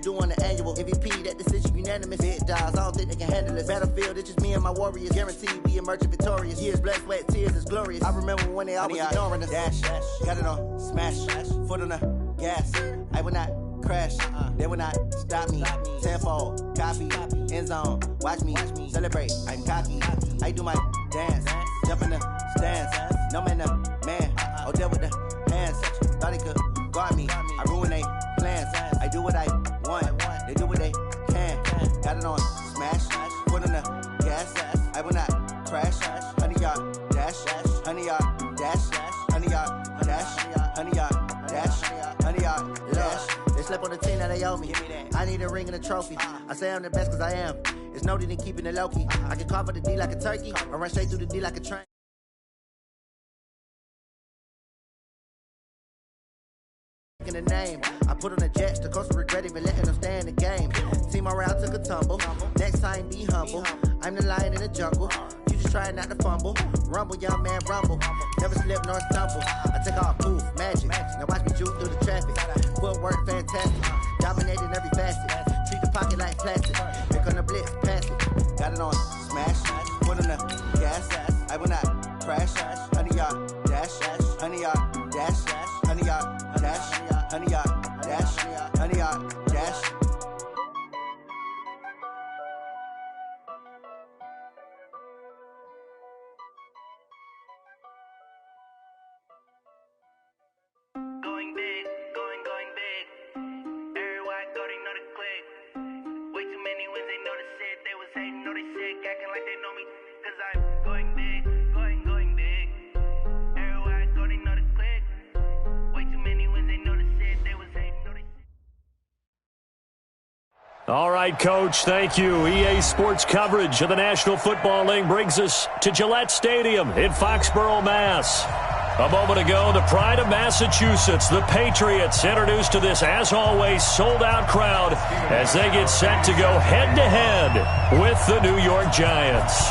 due on the annual. MVP, that decision unanimous. Big dogs, I don't think they can handle this. Battlefield, it's just me and my warriors. Guaranteed we emerging victorious. Years, blood, sweat, tears is glorious. I remember when they always ignoring us. Dash, got it on, smash, foot on the gas. I will not crash, they will not stop me. Tenfold, copy, end zone, watch me celebrate. I'm cocky, I do my dance, jump in the stands. No man, oh, deal with the hands. Thought he could guard me, I ruin they plans. I do what I want, they do what they can. Got it on, smash, foot on the gas. I will not crash, 100-yard dash, 100-yard dash, 100-yard dash, 100-yard dash, 100-yard dash. They slept on the team that they owe me. I need a ring and a trophy. I say I'm the best cause I am. It's no need in keeping it low-key. I can carve up the D like a turkey, or run straight through the D like a train. In the name, I put on the Jets. The coach will regret even letting them stay in the game. Team around took a tumble. Next time be humble. I'm the lion in the jungle. You just trying not to fumble. Rumble, young man, rumble. Never slip nor stumble. I take off, poof, magic. Now watch me juke through the traffic. Footwork fantastic. Dominating every facet. Treat the pocket like plastic. Pick on the blitz, pass it. Got it on, smash. Put on the gas. I will not crash. 100-yard dash. 100-yard dash. 100-yard dash. 100-yard dash. 100-yard dash. Going big, going big. Everywhere I go, they know the click. Way too many wins, they know the shit. They was hating, know they sick, acting like they know me. Cause I'm going big, going big. Everywhere I go, they know the click. Way too many wins, they know the shit. They was hating, know they shit. All right, Coach, thank you. EA Sports coverage of the National Football League brings us to Gillette Stadium in Foxborough, Mass. A moment ago, the pride of Massachusetts, the Patriots, introduced to this, as always, sold-out crowd as they get set to go head-to-head with the New York Giants.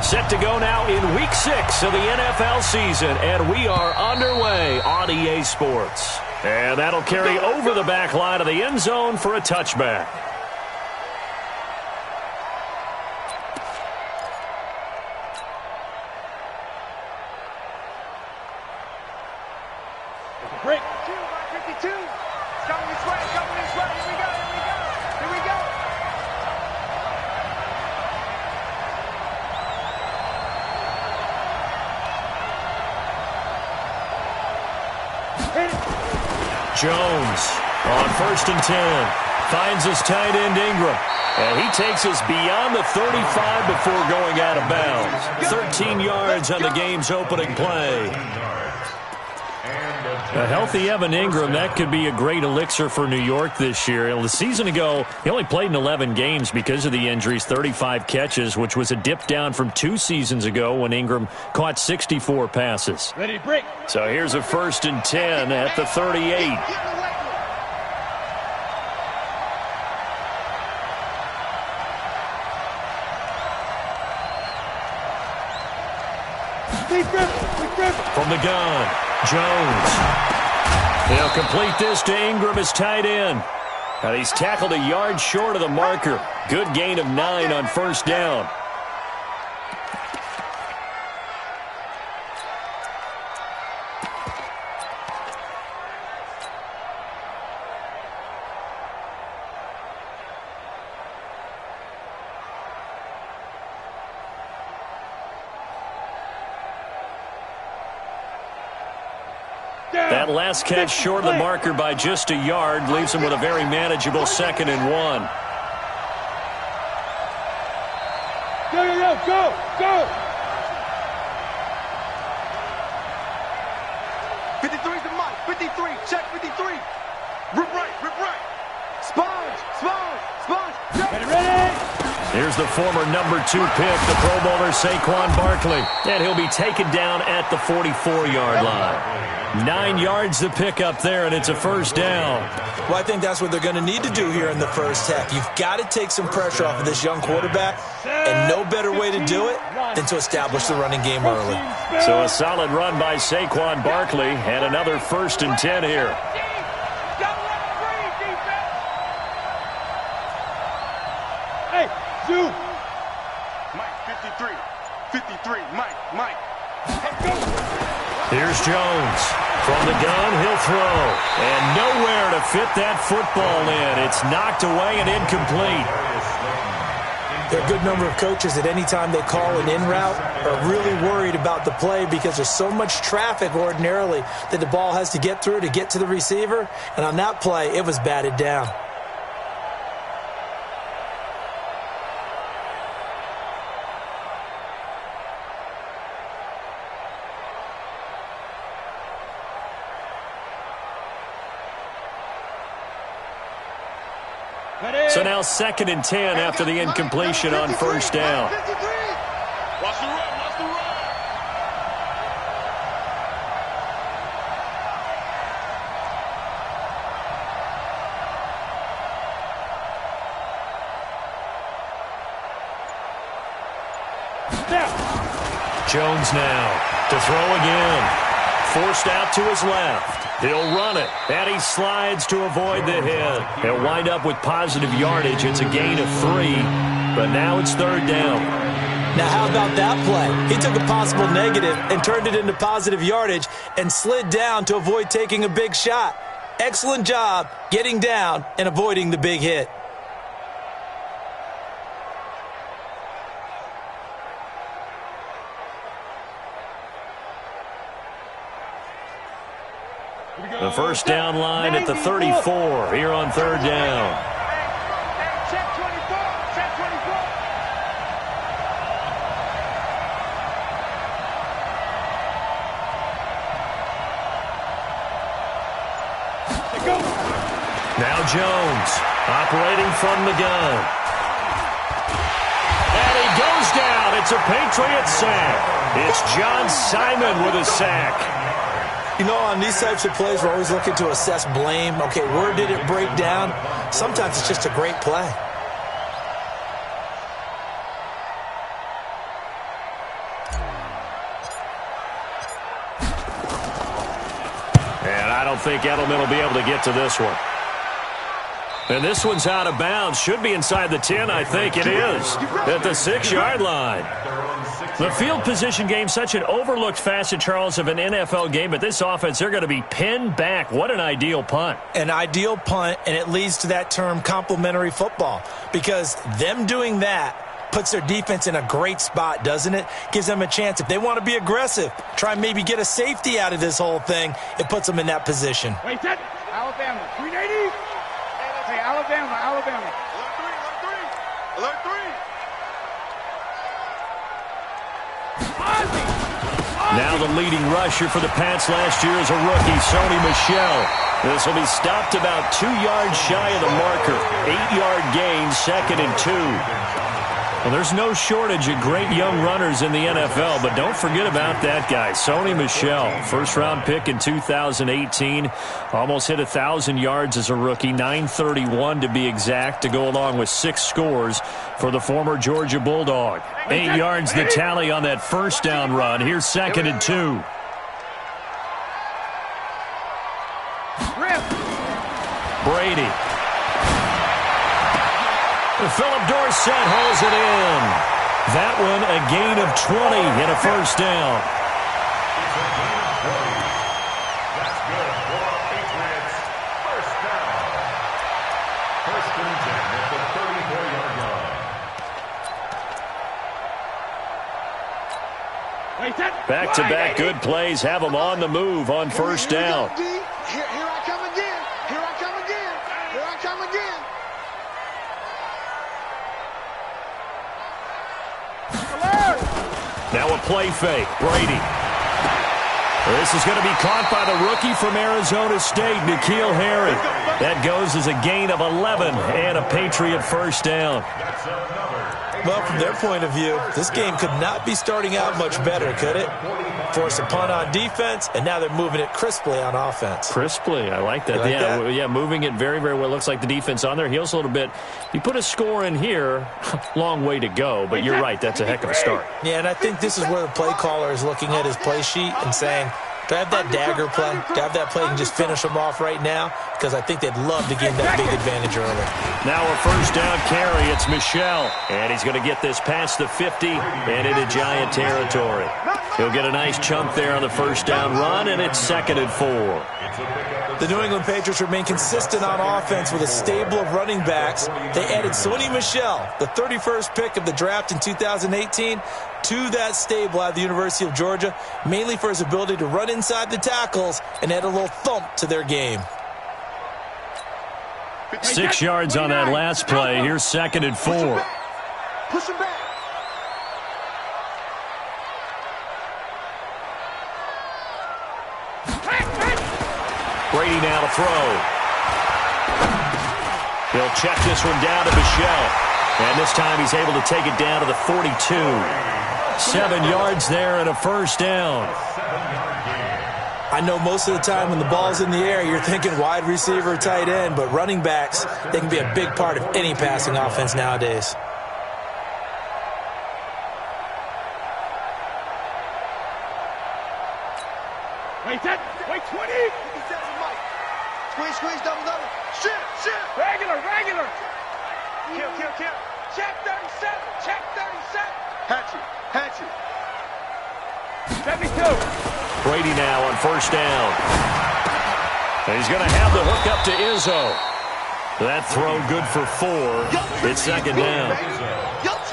Set to go now in Week 6 of the NFL season, and we are underway on EA Sports. And that'll carry over the back line of the end zone for a touchback. Break. 52. Coming this way. Here we go. Jones on 1st and 10. Finds his tight end Ingram. And he takes us beyond the 35 before going out of bounds. 13 yards on the game's opening play. A healthy Evan Ingram, that could be a great elixir for New York this year. The season ago, he only played in 11 games because of the injuries, 35 catches, which was a dip down from 2 seasons ago when Ingram caught 64 passes. Ready to break. So here's a 1st and 10 at the 38. From the gun, Jones. He'll complete this to Ingram as tight end. Now he's tackled a yard short of the marker. Good gain of 9 on 1st down. That last catch short of the marker by just a yard leaves him with a very manageable 2nd and 1. Go! 53's the mark. 53. Check 53. Rip right. Sponge. Ready. Here's the former number 2 pick, the Pro Bowler Saquon Barkley. And he'll be taken down at the 44-yard line. 9 yards to pick up there, and it's a 1st down. Well, I think that's what they're going to need to do here in the first half. You've got to take some pressure off of this young quarterback, and no better way to do it than to establish the running game early. So a solid run by Saquon Barkley, and another 1st and 10 here. Hey, Zoo. Mike, 53. 53. Mike. Let's go. Here's Jones. From the gun, he'll throw. And nowhere to fit that football in. It's knocked away and incomplete. There are a good number of coaches at any time they call an in route are really worried about the play because there's so much traffic ordinarily that the ball has to get through to get to the receiver. And on that play, it was batted down. So now 2nd and 10 after the incompletion on first down. Watch the run. Watch the run. Jones now to throw again. Forced out to his left. He'll run it, and he slides to avoid the hit. He'll wind up with positive yardage. It's a gain of 3, but now it's 3rd down. Now, how about that play? He took a possible negative and turned it into positive yardage and slid down to avoid taking a big shot. Excellent job getting down and avoiding the big hit. The first down line at the 34 here on 3rd down. Check 24. Check 24. Go. Now Jones operating from the gun. And he goes down. It's a Patriot sack. It's John Simon with a sack. You know, on these types of plays, we're always looking to assess blame. Okay, where did it break down? Sometimes it's just a great play. And I don't think Edelman will be able to get to this one. And this one's out of bounds. Should be inside the 10, I think it is. At the 6-yard line. The field position game, such an overlooked facet, Charles, of an NFL game. But this offense, they're going to be pinned back. What an ideal punt. An ideal punt, and it leads to that term complementary football. Because them doing that puts their defense in a great spot, doesn't it? Gives them a chance. If they want to be aggressive, try and maybe get a safety out of this whole thing, it puts them in that position. Wait, that. Alabama. 380. Hey, Alabama. Alert 3. Now the leading rusher for the Pats last year is a rookie, Sony Michel. This will be stopped about 2 yards shy of the marker. 8-yard gain, 2nd and 2. Well, there's no shortage of great young runners in the NFL, but don't forget about that guy, Sony Michel. First-round pick in 2018. Almost hit 1,000 yards as a rookie, 931 to be exact, to go along with 6 scores for the former Georgia Bulldog. 8 yards the tally on that first down run. Here's 2nd and 2. Brady. Philip Dorsett holds it in. That one a gain of 20 and a first down. That's good for Patriots. First down. First and 10 at the 34-yard line. Back-to-back good plays have them on the move on first down. Here I come again. Here I come again. Here I come again. Now a play fake. Brady. This is going to be caught by the rookie from Arizona State, N'Keal Harry. That goes as a gain of 11 and a Patriot first down. Well, from their point of view, this game could not be starting out much better, could it? Force a punt on defense, and now they're moving it crisply on offense. Crisply, I like that. Yeah, moving it very, very well. Looks like the defense on their heels a little bit. You put a score in here, long way to go, but you're right, that's a heck of a start. Yeah, and I think this is where the play caller is looking at his play sheet and saying, Do I have that dagger play? Do I have that play and just finish them off right now? Because I think they'd love to gain that big advantage early. Now a first down carry. It's Michel. And he's going to get this past the 50 and into Giant territory. He'll get a nice chunk there on the first down run, and it's 2nd and 4. The New England Patriots remain consistent on offense with a stable of running backs. They added Sony Michel, the 31st pick of the draft in 2018, to that stable at the University of Georgia, mainly for his ability to run inside the tackles and add a little thump to their game. 6 yards on that last play. Here's 2nd and 4. Push him back. Brady now to throw. He'll check this one down to Michel. And this time he's able to take it down to the 42. 7 yards there and a first down. I know most of the time when the ball's in the air, you're thinking wide receiver, tight end, but running backs, they can be a big part of any passing offense nowadays. Wait, 20. Squeeze, double. Shit. Regular. Kill. Check 37. Hatchet. 72. Brady now on first down. And he's going to have the hook up to Izzo. That throw good for 4. It's 2nd down.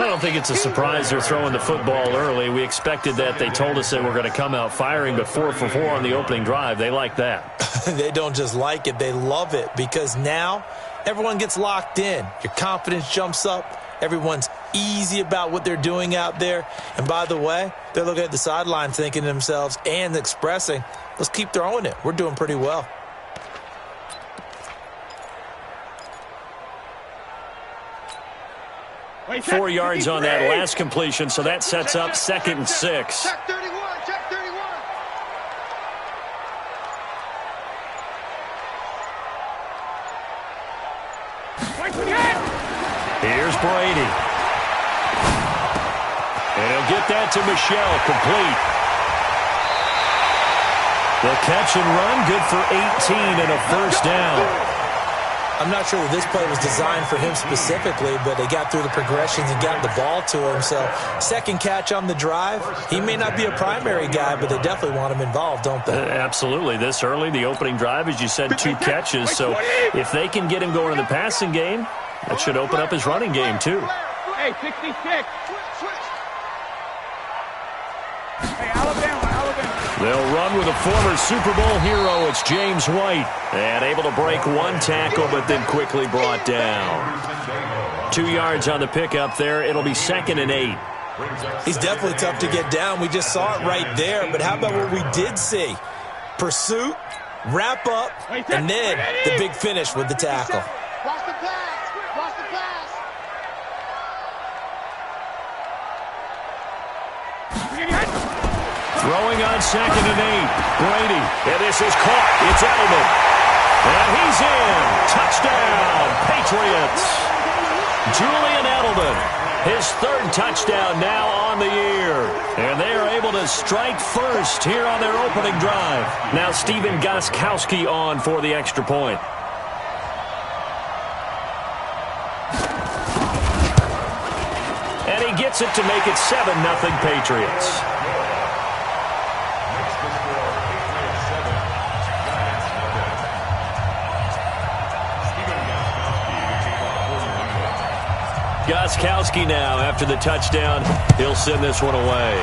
I don't think it's a surprise they're throwing the football early. We expected that. They told us they were going to come out firing, but 4 for 4 on the opening drive. They like that. They don't just like it, they love it, because now everyone gets locked in. Your confidence jumps up. Everyone's easy about what they're doing out there. And by the way, they're looking at the sideline thinking to themselves and expressing, let's keep throwing it. We're doing pretty well. Wait, 4 yards on that last completion, so that sets up 2nd and 6. Check 31. Here's Brady. And he'll get that to Michel, complete. The catch and run, good for 18 and a first down. I'm not sure that this play was designed for him specifically, but they got through the progressions and got the ball to him. So, second catch on the drive. He may not be a primary guy, but they definitely want him involved, don't they? Absolutely. This early, the opening drive, as you said, 2 catches. So, if they can get him going in the passing game, that should open up his running game, too. Hey, 66. Switch. Hey, Alabama. They'll run with a former Super Bowl hero. It's James White. And able to break 1 tackle, but then quickly brought down. 2 yards on the pickup there. It'll be 2nd and 8. He's definitely tough to get down. We just saw it right there. But how about what we did see? Pursuit, wrap up, and then the big finish with the tackle. Watch the pass. Throwing on 2nd and 8. Brady. And this is caught. It's Edelman. And he's in. Touchdown, Patriots. Julian Edelman. His 3rd touchdown now on the year. And they are able to strike first here on their opening drive. Now Stephen Gostkowski on for the extra point. And he gets it to make it 7-0 Patriots. Gostkowski now, after the touchdown, he'll send this one away.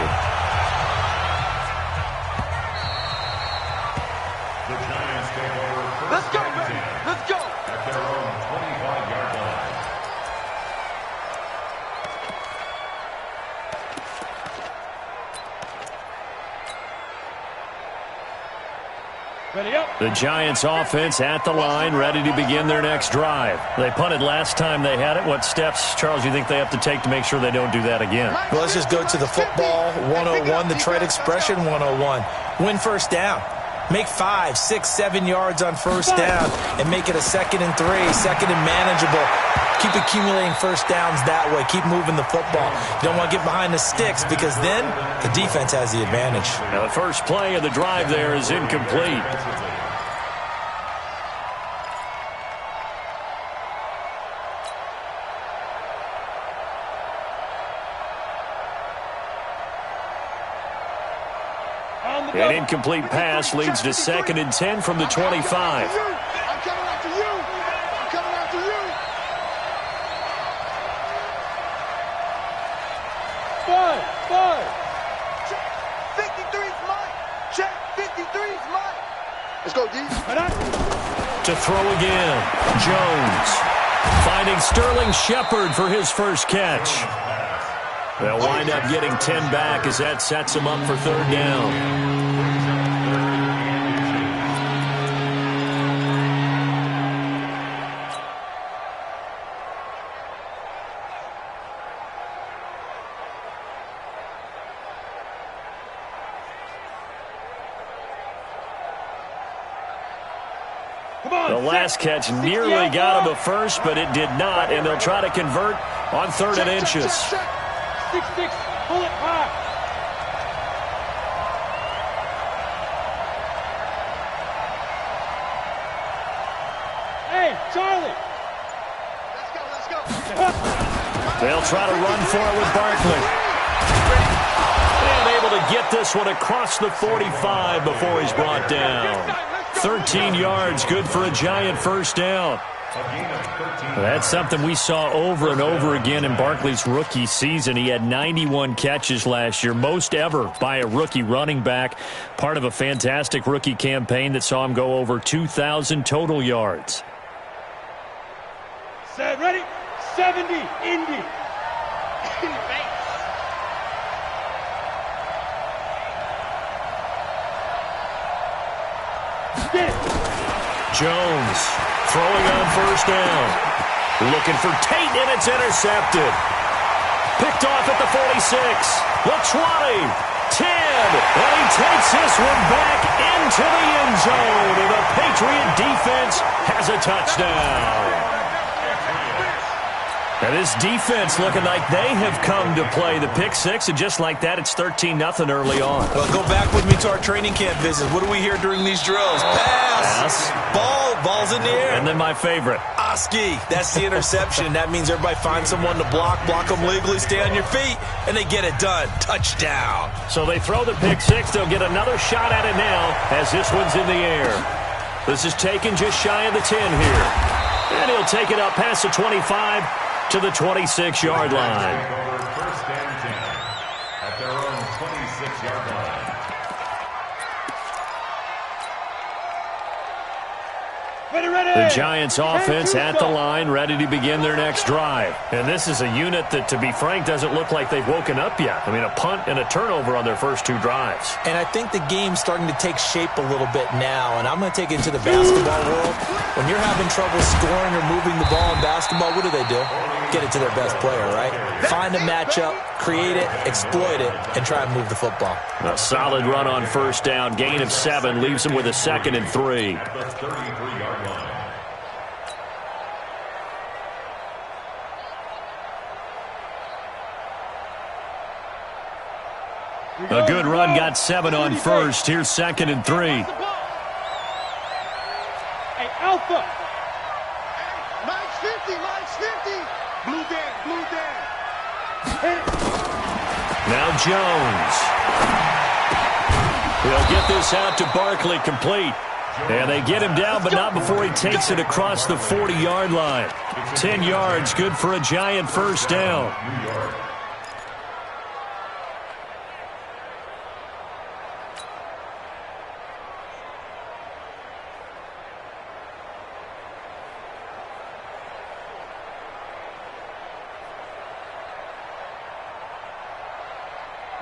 The Giants take over. Let's go, baby. Let's go. At their own 25-yard line. Ready up. The Giants offense at the line, ready to begin their next drive. They punted last time they had it. What steps, Charles, you think they have to take to make sure they don't do that again? Well, let's just go to the football 101, the trade expression 101. Win first down. Make 5, 6, 7 yards on first down and make it a 2nd and 3, 2nd and manageable. Keep accumulating first downs that way. Keep moving the football. You don't want to get behind the sticks because then the defense has the advantage. Now the first play of the drive there is incomplete. An incomplete pass leads to 2nd and 10 from the 25. I'm coming after you. I'm coming after you. 5. 53's mine. Check. 53's mine. Let's go, D. To throw again. Jones finding Sterling Shepard for his first catch. They'll wind up getting 10 back as that sets them up for 3rd down. The last catch nearly got him a first, but it did not, and they'll try to convert on 3rd and inches. 6-6, pull it high. Hey, Charlie. Let's go. They'll try to run for it with Barkley. And able to get this one across the 45 before he's brought down. 13 yards, good for a Giant first down. That's something we saw over and over again in Barkley's rookie season. He had 91 catches last year, most ever by a rookie running back, part of a fantastic rookie campaign that saw him go over 2,000 total yards. Set, ready? 70, Indy. Jones throwing on first down. Looking for Tate, and it's intercepted. Picked off at the 46, the 20, 10, and he takes this one back into the end zone, and the Patriot defense has a touchdown. Now this defense looking like they have come to play the pick six, and just like that, it's 13-0 early on. Well, go back with me to our training camp visit. What do we hear during these drills? Pass. Ball's in the air. And then my favorite. Oski. That's the interception. That means everybody finds someone to block them legally, stay on your feet, and they get it done. Touchdown. So they throw the pick six. They'll get another shot at it now as this one's in the air. This is taken just shy of the 10 here. And he'll take it up past the 25 to the 26-yard line. First and 10 at their own 26-yard line. The Giants offense at the line, ready to begin their next drive. And this is a unit that, to be frank, doesn't look like they've woken up yet. I mean, a punt and a turnover on their first 2 drives. And I think the game's starting to take shape a little bit now, and I'm going to take it into the basketball world. When you're having trouble scoring or moving the ball in basketball, what do? Get it to their best player, right? Find a matchup, create it, exploit it, and try and move the football. A solid run on first down, gain of 7, leaves him with a 2nd and 3. At the 33-yard line. A good run, got 7 on first. Here's 2nd and 3. Hey, Alpha. Mine's 50. Blue Dan. Hit it. Now Jones. He'll get this out to Barkley, complete. And they get him down, but not before he takes it across the 40-yard line. 10 yards, good for a Giant first down.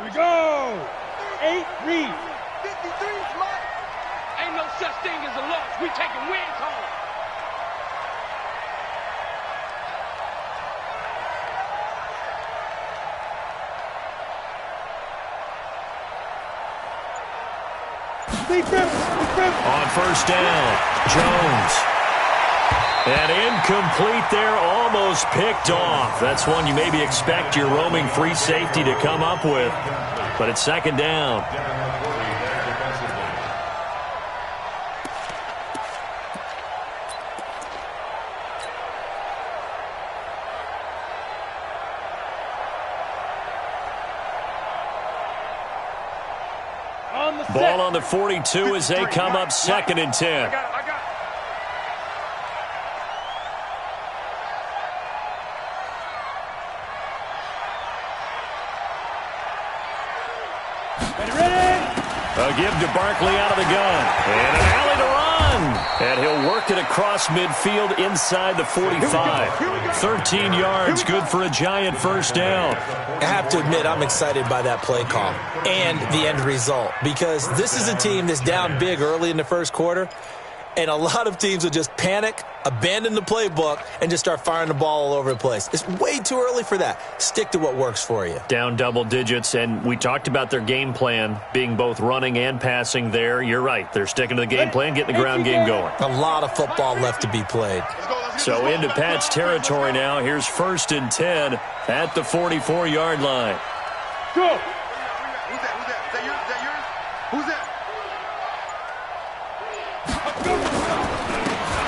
We go. 8 read. 53's mine. Ain't no such thing as a loss. We taking wins home. On first down, Jones. And incomplete there, almost picked off. That's one you maybe expect your roaming free safety to come up with. But it's second down. Ball on the 42 as they come up second and 10. A give to Barkley out of the gun. And an alley to run. And he'll work it across midfield inside the 45. 13 yards, good for a Giant first down. I have to admit, I'm excited by that play call and the end result, because this is a team that's down big early in the first quarter, and a lot of teams will just panic, abandon the playbook, and just start firing the ball all over the place. It's way too early for that. Stick to what works for you. Down double digits, and we talked about their game plan being both running and passing there. You're right. They're sticking to the game plan, getting the ground game going. A lot of football left to be played. So into Pat's territory now. Here's first and 10 at the 44-yard line. Go! Who's that? Who's that?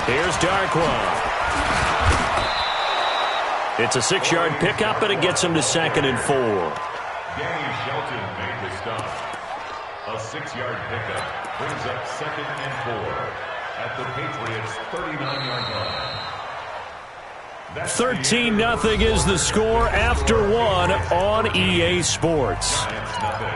Here's Darkwa. It's a 6-yard pickup, and it gets him to second and 4. Danny Shelton made the stop. A 6-yard pickup brings up second and 4 at the Patriots' 39-yard line. 13-0 is the score after one on EA Sports. Giants nothing.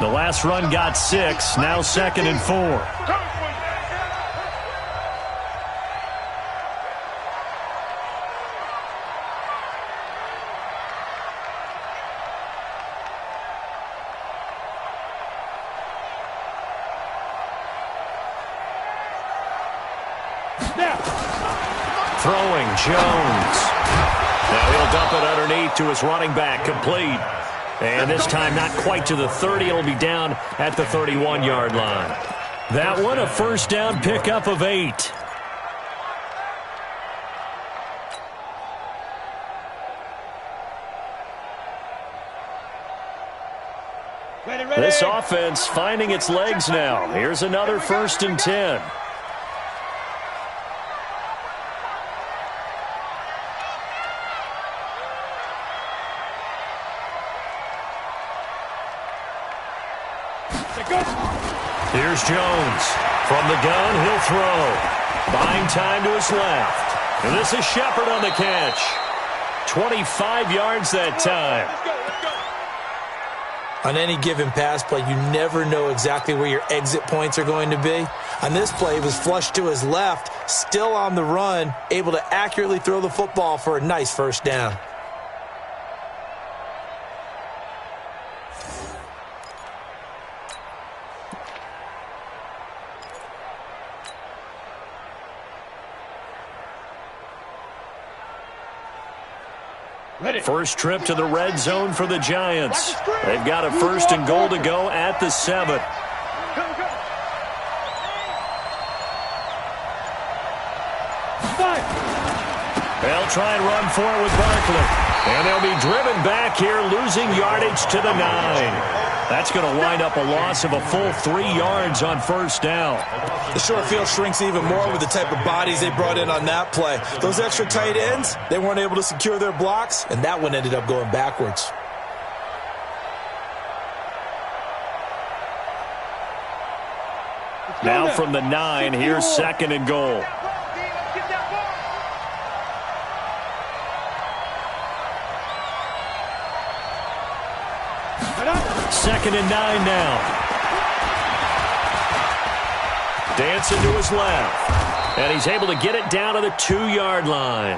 The last run got 6, now second and 4. Throwing, Jones. Now he'll dump it underneath to his running back, complete. And this time not quite to the 30. It'll be down at the 31-yard line. That one a first down pickup of 8. This offense finding its legs now. Here's another first and 10. Here's Jones. From the gun, he'll throw. Buying time to his left. And this is Shepard on the catch. 25 yards that time. On any given pass play, you never know exactly where your exit points are going to be. On this play, he was flushed to his left, still on the run, able to accurately throw the football for a nice first down. First trip to the red zone for the Giants. They've got a first and goal to go at the 7. They'll try and run for it with Barkley. And they'll be driven back here, losing yardage to the 9. That's going to wind up a loss of a full 3 yards on first down. The short field shrinks even more with the type of bodies they brought in on that play. Those extra tight ends, they weren't able to secure their blocks, and that one ended up going backwards. Now from the 9, here's second and goal. Second and 9 now. Dancing to his left. And he's able to get it down to the 2-yard line.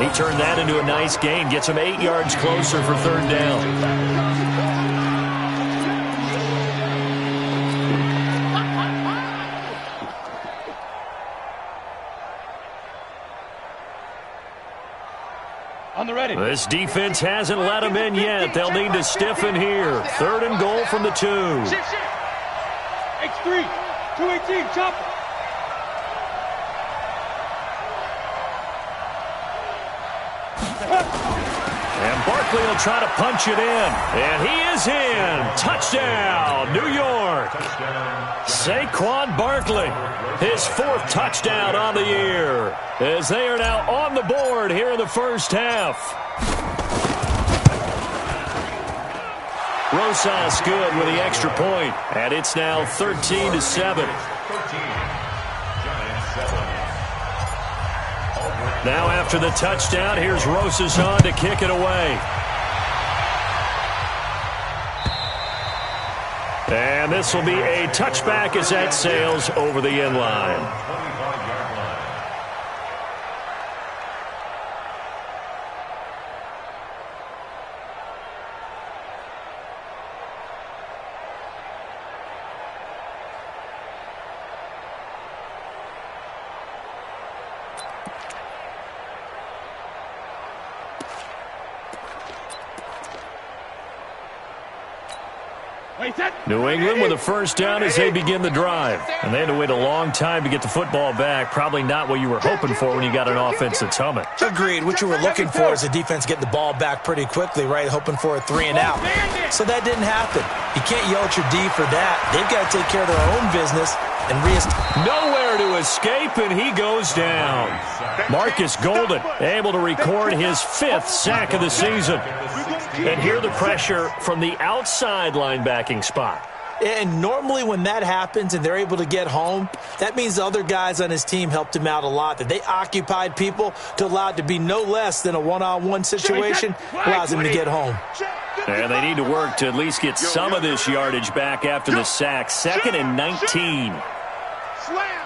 He turned that into a nice gain. Gets him 8 yards closer for third down. On the ready. This defense hasn't let them in yet. They'll need to stiffen here. 3rd and goal from the 2. X3, 218, chopper. And Barkley will try to punch it in. And he is in. Touchdown, New York. Saquon Barkley, his 4th touchdown on the year, as they are now on the board here in the first half. Rosas good with the extra point, and it's now 13-7. Now after the touchdown, here's Rosas on to kick it away. And this will be a touchback as that sails over the end line. New England with a first down as they begin the drive. And they had to wait a long time to get the football back. Probably not what you were hoping for when you got an offense that's humming. Agreed. What you were looking for is a defense getting the ball back pretty quickly, right? Hoping for a 3 and out. So that didn't happen. You can't yell at your D for that. They've got to take care of their own business and nowhere to escape, and he goes down. Marcus Golden able to record his 5th sack of the season. And hear the pressure from the outside linebacking spot. And normally when that happens and they're able to get home, that means the other guys on his team helped him out a lot. That they occupied people to allow it to be no less than a one-on-one situation allows him to get home. And they need to work to at least get some of this yardage back after the sack. 2nd and 19. Slam.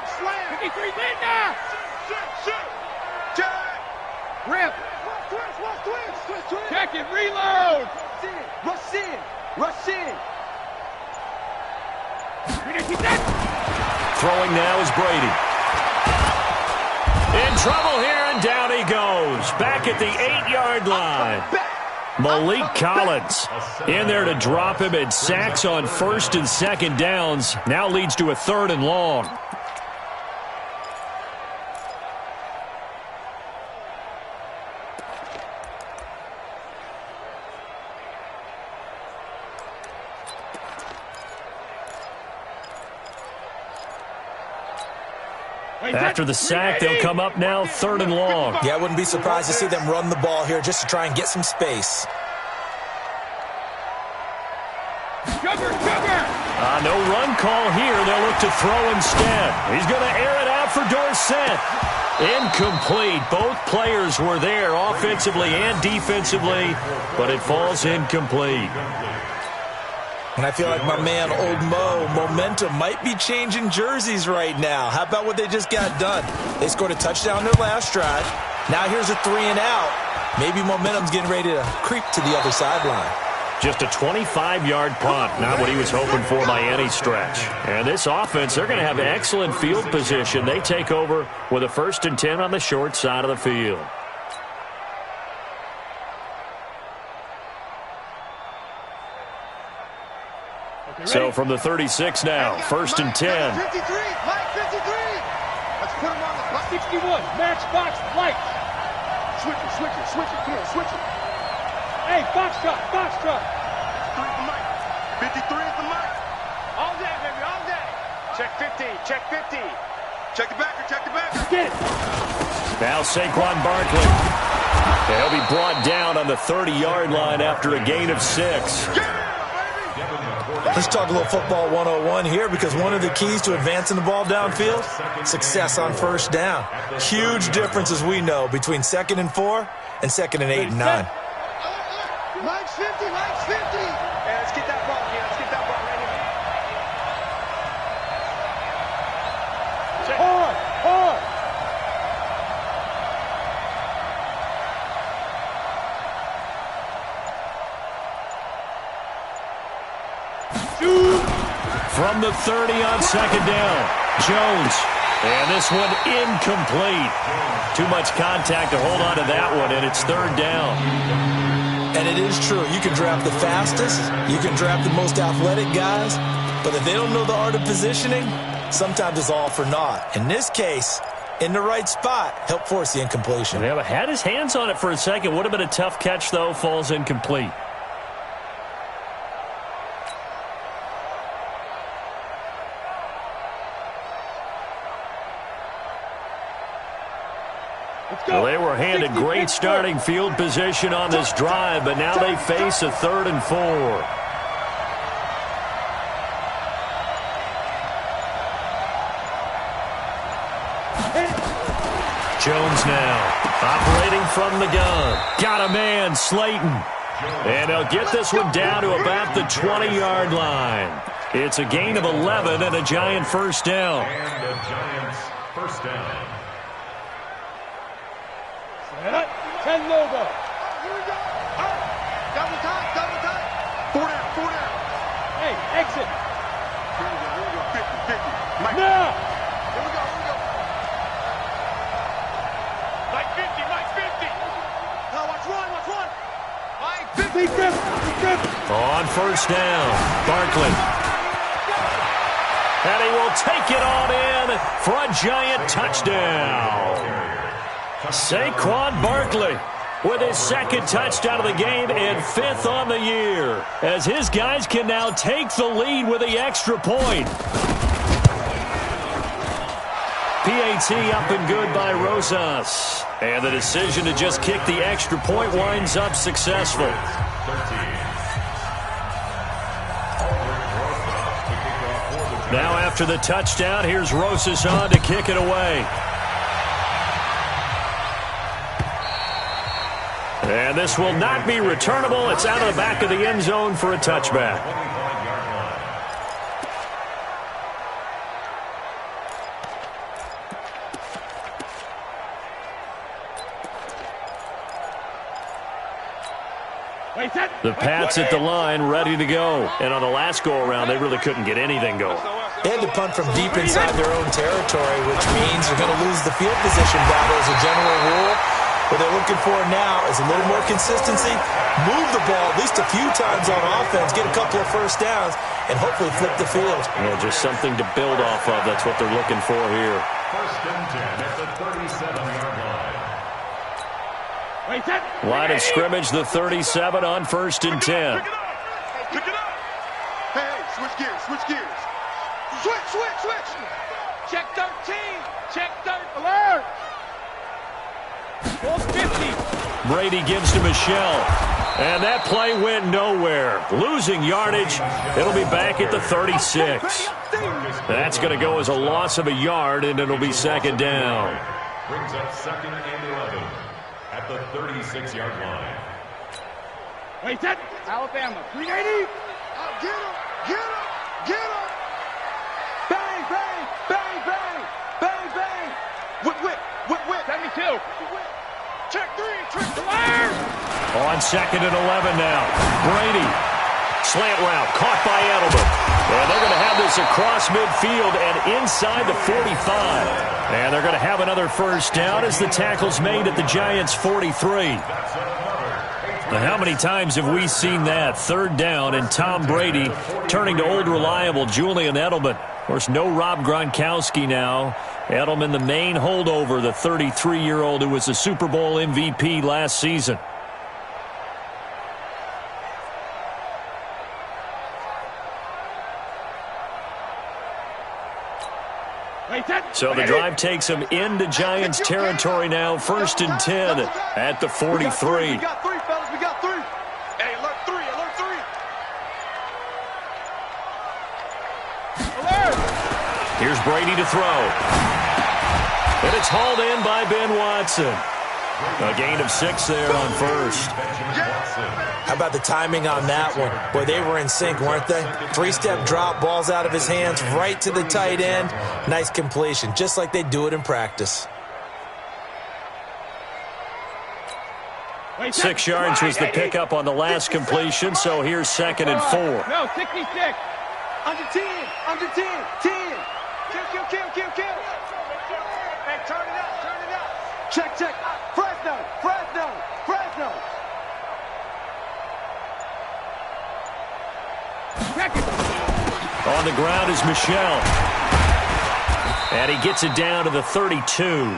53 Linda. Rip. Check it, reload. Rush in. Throwing now is Brady. In trouble here, and down he goes. Back at the 8-yard line. Malik Collins in there to drop him, and sacks on 1st and 2nd downs. Now leads to a 3rd and long. After the sack, they'll come up now 3rd and long. Yeah, I wouldn't be surprised to see them run the ball here just to try and get some space. Sugar! No run call here. They'll look to throw instead. He's going to air it out for Dorsett. Incomplete. Both players were there offensively and defensively, but it falls incomplete. And I feel like my man, Old Mo, momentum might be changing jerseys right now. How about what they just got done? They scored a touchdown their last drive. Now here's a 3 and out. Maybe momentum's getting ready to creep to the other sideline. Just a 25-yard punt, not what he was hoping for by any stretch. And this offense, they're going to have excellent field position. They take over with a 1st and 10 on the short side of the field. So from the 36 now, 1st and 10. 53, Mike 53. Let's put him on the clock. 61, matchbox lights. Switch it, come on, switch it. Hey, Foxtrot. 53 is the mic. 53 is the mic. All day, baby, all day. Check 50, check 50. Check the backer. Get it. Now Saquon Barkley. He'll be brought down on the 30-yard line after a gain of 6. Let's talk a little football 101 here, because one of the keys to advancing the ball downfield, success on 1st down. Huge difference, as we know, between 2nd and 4 and 2nd and 8 and 9. Mike's 50. Yeah, let's get that ball here. Let's get that ball right here. Hard. From the 30 on 2nd down, Jones And this one incomplete. Too much contact to hold on to that one, and it's third down. And it is true. You can draft the fastest. You can draft the most athletic guys. But if they don't know the art of positioning, sometimes it's all for naught. In this case, in the right spot, help force the incompletion. Yeah, but had his hands on it for a second. Would have been a tough catch, though. Falls incomplete. Well, they were handed great starting field position on this drive, but now they face a 3rd and 4. Jones now operating from the gun. Got a man, Slayton. And they'll get this one down to about the 20-yard line. It's a gain of 11 and a Giant first down. And the Giants first down. 10 logo. Here we go. Double time. 4 down. Hey, exit. Here we go. 50. Mike. Now. Here we go. Mike 50. Now watch one. Mike 50. On first down, Barkley. And he will take it on in for a Giant touchdown. Saquon Barkley with his 2nd touchdown of the game and 5th on the year, as his guys can now take the lead with the extra point. PAT up and good by Rosas. And the decision to just kick the extra point winds up successful. Now after the touchdown, here's Rosas on to kick it away. And this will not be returnable. It's out of the back of the end zone for a touchback. The Pats at the line, ready to go. And on the last go-around, they really couldn't get anything going. They had to punt from deep inside their own territory, which means they're going to lose the field position battle as a general rule. What they're looking for now is a little more consistency, move the ball at least a few times on offense, get a couple of first downs, and hopefully flip the field. Yeah, just something to build off of. That's what they're looking for here. First and 10 at the 37-yard line. Line of scrimmage, the 37 on first and 10. Pick it up. Hey, switch gears. Switch. Check 13. Check 13. Alert. 450. Brady gives to Michelle. And that play went nowhere. Losing yardage. It'll be back at the 36. That's going to go as a loss of a yard, and it'll be 2nd down. Brings up 2nd and 11 at the 36-yard line. Alabama. 380. Get him. Bang. Whip. 72. Check 3. On 2nd and 11 now. Brady. Slant route. Caught by Edelman. And they're going to have this across midfield and inside the 45. And they're going to have another first down as the tackle's made at the Giants' 43. Now, how many times have we seen that? 3rd down and Tom Brady turning to old reliable Julian Edelman. Of course, no Rob Gronkowski now. Edelman, the main holdover, the 33-year-old who was a Super Bowl MVP last season. So the drive takes him into Giants territory now. 1st and 10 at the 43. We got 3, fellas. We got 3. Hey, alert 3. Here's Brady to throw. And it's hauled in by Ben Watson. A gain of 6 there on first. How about the timing on that one? Boy, they were in sync, weren't they? 3-step drop, balls out of his hands, right to the tight end. Nice completion, just like they do it in practice. 6 yards was the pickup on the last completion, so here's 2nd and 4. No, 66. Under 10. 10. Kill. Turn it up, turn it up. Check, check. Fresno, Fresno, Fresno. On the ground is Michel. And he gets it down to the 32.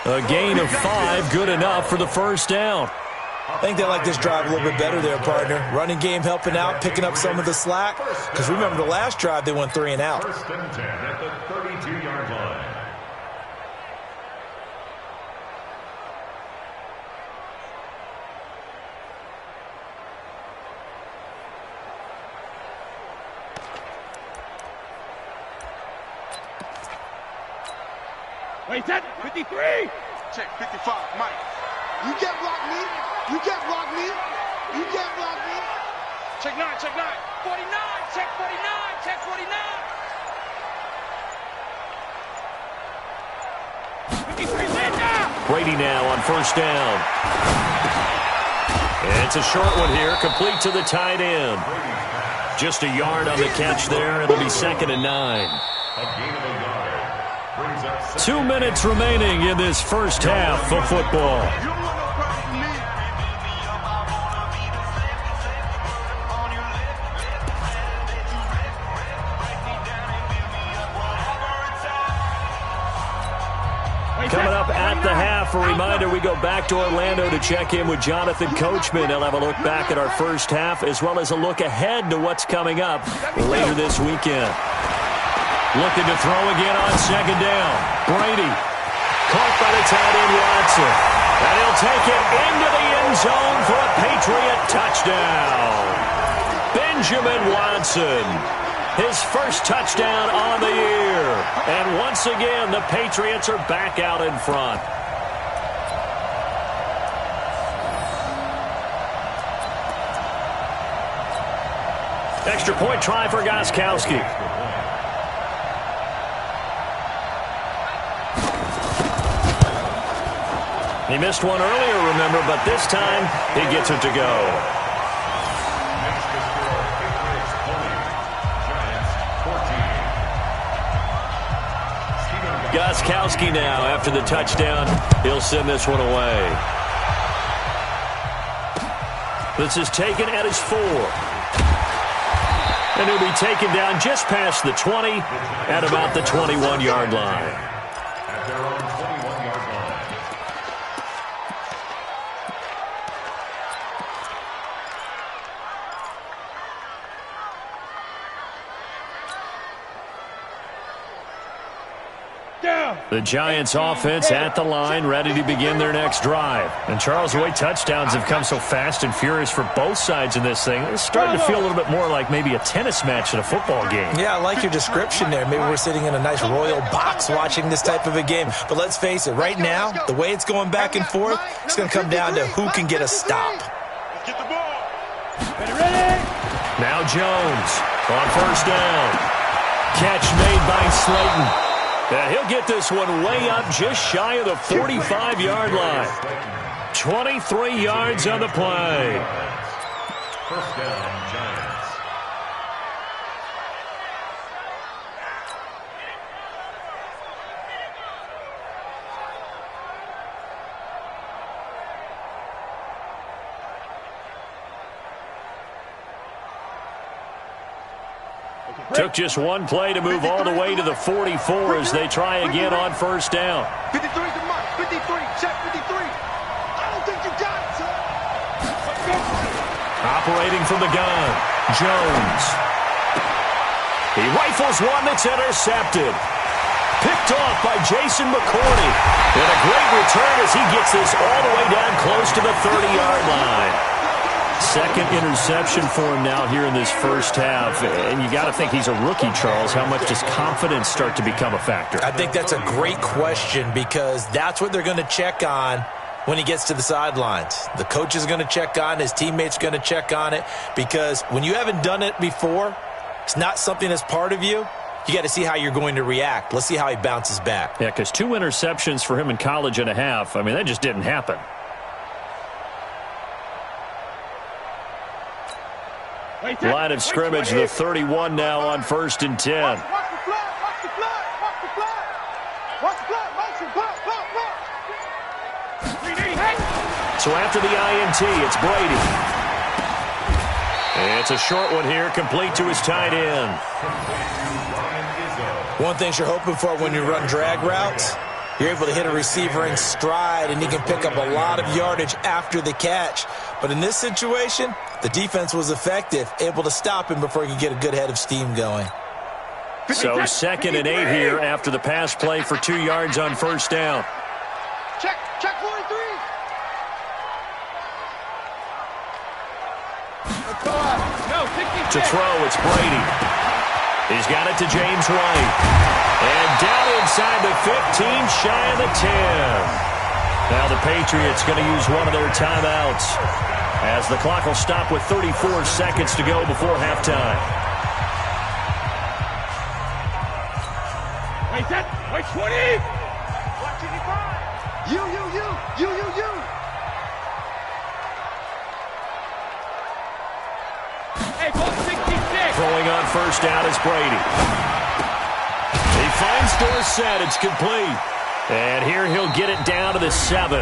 A gain of 5, good enough for the first down. I think they like this drive a little bit better there, partner. Running game helping out, picking up some of the slack. Because remember the last drive, they went 3 and out. First and 10 at the 32-yard line. Wait, that 53. Check 55, Mike. You can't block me. You can't block me. You can't block me. Check 9, check 9. 49, check 49, check 49. 53, man down. Brady now on first down. And it's a short one here, complete to the tight end. Just a yard on the catch there. It'll be 2nd and 9. A gain of a yard. Brings up 2 minutes remaining in this first half of football. You don't want no problem with me. Coming up at the half, a reminder, we go back to Orlando to check in with Jonathan Coachman. He'll have a look back at our first half as well as a look ahead to what's coming up later this weekend. Looking to throw again on second down. Brady caught by the tight end Watson. And he'll take it into the end zone for a Patriot touchdown. Benjamin Watson. His first touchdown on the year. And once again, the Patriots are back out in front. Extra point try for Gostkowski. He missed one earlier, remember, but this time he gets it to go. Gostkowski now, after the touchdown, he'll send this one away. This is taken at his 4. And he'll be taken down just past the 20 at about the 21-yard line. at their own 21-yard line. The Giants offense at the line, ready to begin their next drive. And Charles, the way touchdowns have come so fast and furious for both sides in this thing, it's starting to feel a little bit more like maybe a tennis match in a football game. Yeah, I like your description there. Maybe we're sitting in a nice royal box watching this type of a game. But let's face it, right now, the way it's going back and forth, it's going to come down to who can get a stop. Get the ball. Ready? Now Jones on first down. Catch made by Slayton. He'll get this one way up just shy of the 45-yard line. 23 yards on the play. First down, Giants. Took just one play to move all the way to the 44 as they try again on first down. 53 is the mark. 53. Check 53. I don't think you got it, son. Operating from the gun, Jones. He rifles one that's intercepted. Picked off by Jason McCourty. And a great return as he gets this all the way down close to the 30-yard line. Second interception for him now here in this first half. And you got to think he's a rookie, Charles. How much does confidence start to become a factor? I think that's a great question because that's what they're going to check on when he gets to the sidelines. The coach is going to check on it. His teammates are going to check on it because when you haven't done it before, it's not something that's part of you. You got to see how you're going to react. Let's see how he bounces back. Yeah, because 2 interceptions for him in college and a half. I mean, that just didn't happen. Line of scrimmage, the 31 now on 1st and 10. Watch the flag. Watch the flag. Watch the flag. Watch the flag. Motion. Flag. So after the INT, it's Brady. It's a short one here, complete to his tight end. One thing you're hoping for when you run drag routes, you're able to hit a receiver in stride, and he can pick up a lot of yardage after the catch. But in this situation, the defense was effective, able to stop him before he could get a good head of steam going. So 2nd and 8 here after the pass play for 2 yards on first down. Check 43. To throw, it's Brady. He's got it to James White. And down inside the 15, shy of the 10. Now the Patriots going to use one of their timeouts as the clock will stop with 34 seconds to go before halftime. Wait, set. Wait, 20. You. Hey, ball 66. Throwing on first down is Brady. He finds Dorsett. It's complete. And here he'll get it down to the 7.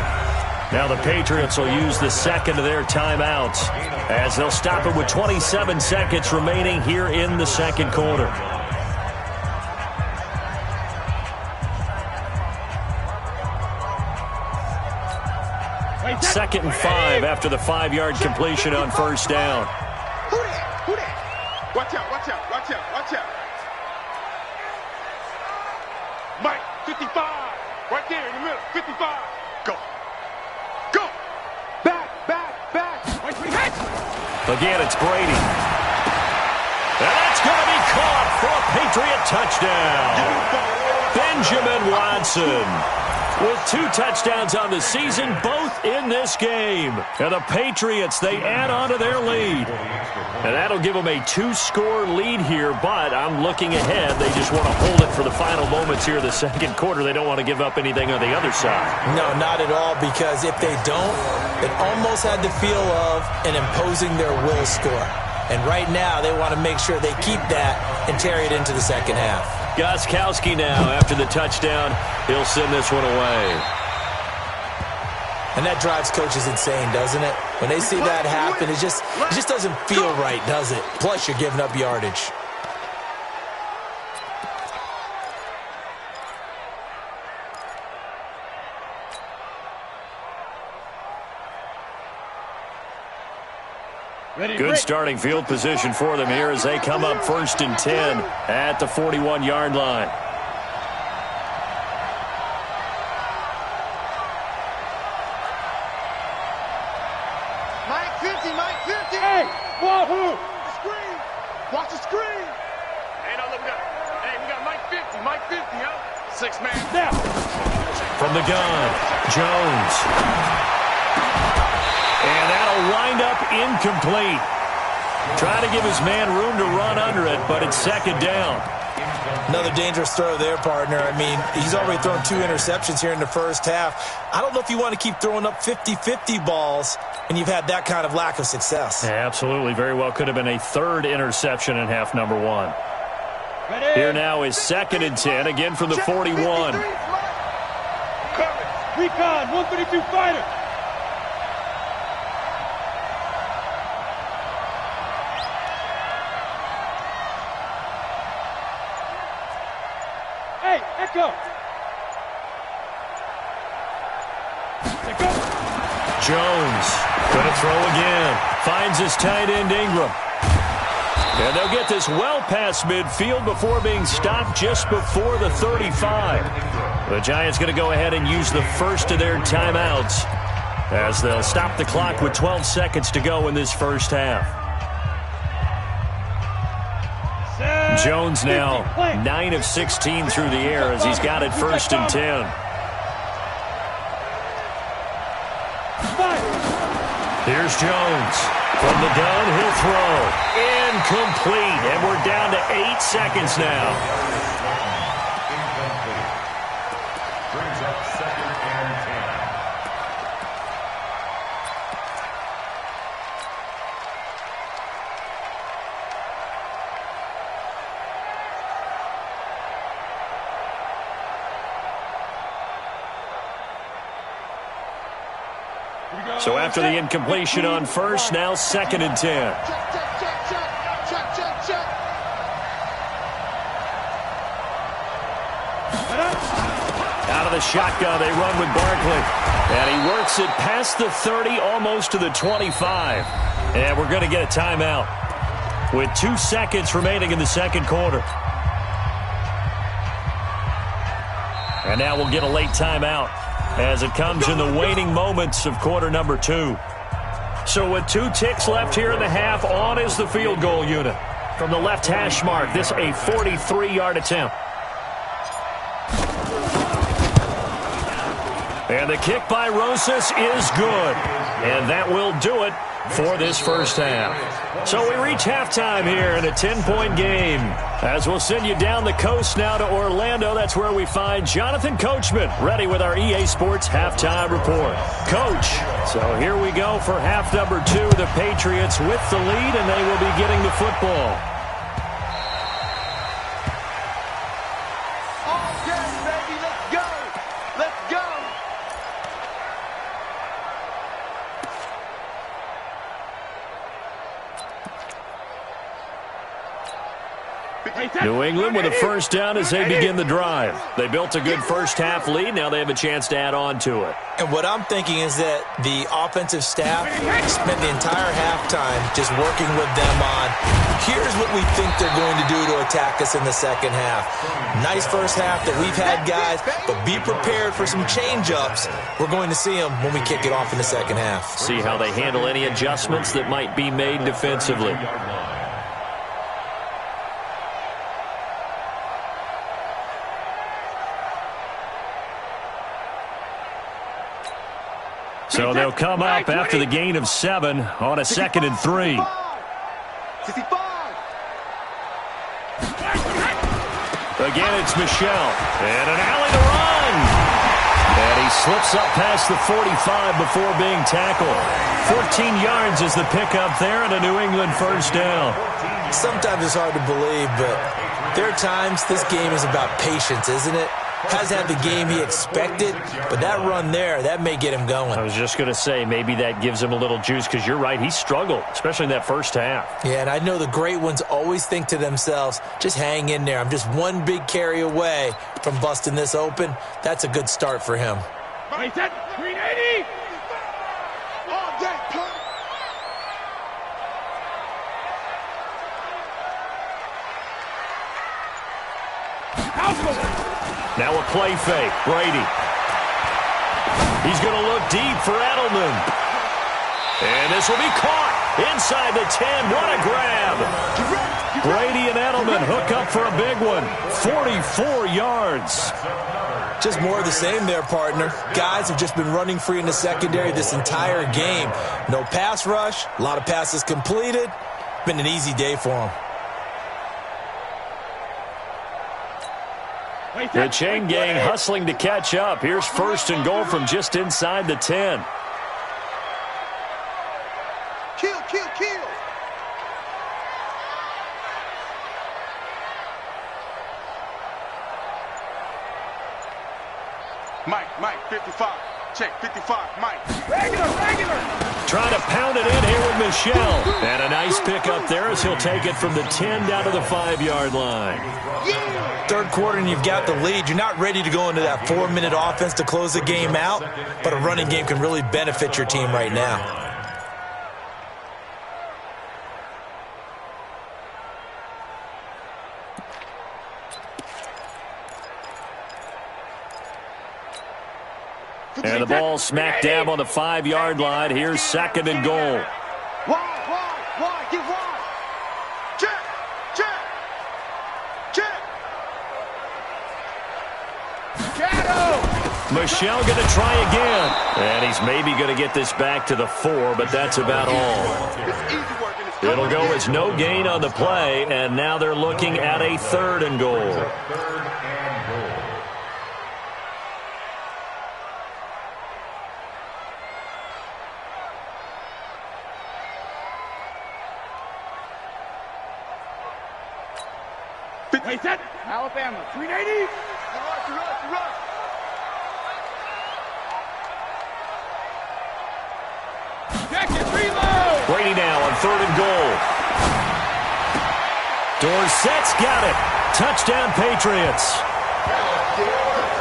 Now the Patriots will use the second of their timeouts as they'll stop it with 27 seconds remaining here in the second quarter. Second and 5 after the 5-yard completion on first down. Who that? Watch out. Mike, 55. Right there in the middle, 55. Go. Back. Wait, 28. Again, it's Brady. And that's going to be caught for a Patriot touchdown. Benjamin Watson with 2 touchdowns on the season, both in this game. And the Patriots, they add on to their lead. And that'll give them a 2-score lead here, but I'm looking ahead. They just want to hold it for the final moments here of the second quarter. They don't want to give up anything on the other side. No, not at all, because if they don't, it almost had the feel of an imposing their will score. And right now, they want to make sure they keep that and carry it into the second half. Gostkowski now, after the touchdown, he'll send this one away. And that drives coaches insane, doesn't it? When they see that happen, it just doesn't feel right, does it? Plus, you're giving up yardage. Good starting field position for them here as they come up 1st and 10 at the 41-yard line. Mike 50. Hey, wahoo. Screen. Watch the screen. Hey, no, look, we got Mike 50, huh? 6 man. Now, from the gun, Jones. And that'll wind up incomplete. Trying to give his man room to run under it, but it's 2nd down. Another dangerous throw there, partner. I mean, he's already thrown 2 interceptions here in the first half. I don't know if you want to keep throwing up 50-50 balls when you've had that kind of lack of success. Yeah, absolutely. Very well could have been a 3rd interception in half number 1. Ready? Here now is 2nd and 10, again from the 41. Recon, 132 fighter. Hey, Echo. Jones gonna throw again. Finds his tight end Ingram. And they'll get this well past midfield before being stopped just before the 35. The Giants going to go ahead and use the first of their timeouts as they'll stop the clock with 12 seconds to go in this first half. Jones now 9 of 16 through the air as he's got it 1st and 10. Here's Jones. From the gun, he'll throw. Incomplete. And we're down to 8 seconds now. Incomplete. Brings up 2nd and 10. So after the incompletion on first, now 2nd and 10. Check. Out of the shotgun, they run with Barkley. And he works it past the 30, almost to the 25. And we're going to get a timeout with 2 seconds remaining in the second quarter. And now we'll get a late timeout as it comes in the waning moments of quarter number 2. So with 2 ticks left here in the half, on is the field goal unit. From the left hash mark, this a 43-yard attempt. And the kick by Rosas is good. And that will do it for this first half. So we reach halftime here in a 10-point game. As we'll send you down the coast now to Orlando, that's where we find Jonathan Coachman ready with our EA Sports Halftime Report. Coach, so here we go for half number 2. The Patriots with the lead, and they will be getting the football. New England with a first down as they begin the drive. They built a good first half lead. Now they have a chance to add on to it. And what I'm thinking is that the offensive staff spent the entire halftime just working with them on, here's what we think they're going to do to attack us in the second half. Nice first half that we've had, guys, but be prepared for some change-ups. We're going to see them when we kick it off in the second half. See how they handle any adjustments that might be made defensively. So they'll come up after the gain of 7 on a 2nd and 3. Again, it's Michel. And an alley to run. And he slips up past the 45 before being tackled. 14 yards is the pickup there and a New England first down. Sometimes it's hard to believe, but there are times this game is about patience, isn't it? Hasn't had the game he expected, but that run there, that may get him going. I was just going to say, maybe that gives him a little juice, because you're right, he struggled, especially in that first half. Yeah, and I know the great ones always think to themselves, just hang in there. I'm just one big carry away from busting this open. That's a good start for him. Right, set, 380. All day, punk. Now a play fake. Brady. He's going to look deep for Edelman. And this will be caught inside the 10. What a grab. Brady and Edelman hook up for a big one. 44 yards. Just more of the same there, partner. Guys have just been running free in the secondary this entire game. No pass rush. A lot of passes completed. Been an easy day for them. The chain gang hustling to catch up. Here's 1st and goal from just inside the 10. Kill. Mike, 55. Check, 55, Mike. Regular. Trying to pound it in here with Michel. And a nice pick up there as he'll take it from the 10 down to the 5-yard line. Third quarter and you've got the lead. You're not ready to go into that 4-minute offense to close the game out, but a running game can really benefit your team right now. And the ball smack dab on the 5-yard line. Here's 2nd and goal. Wide, get wide. Check. Michel going to try again. And he's maybe going to get this back to the 4, but that's about all. It'll go as no gain on the play, and now they're looking at a 3rd and goal. Hey, set. Alabama, 380. Rush. 380. Brady now on 3rd and goal. Dorsett's got it. Touchdown, Patriots.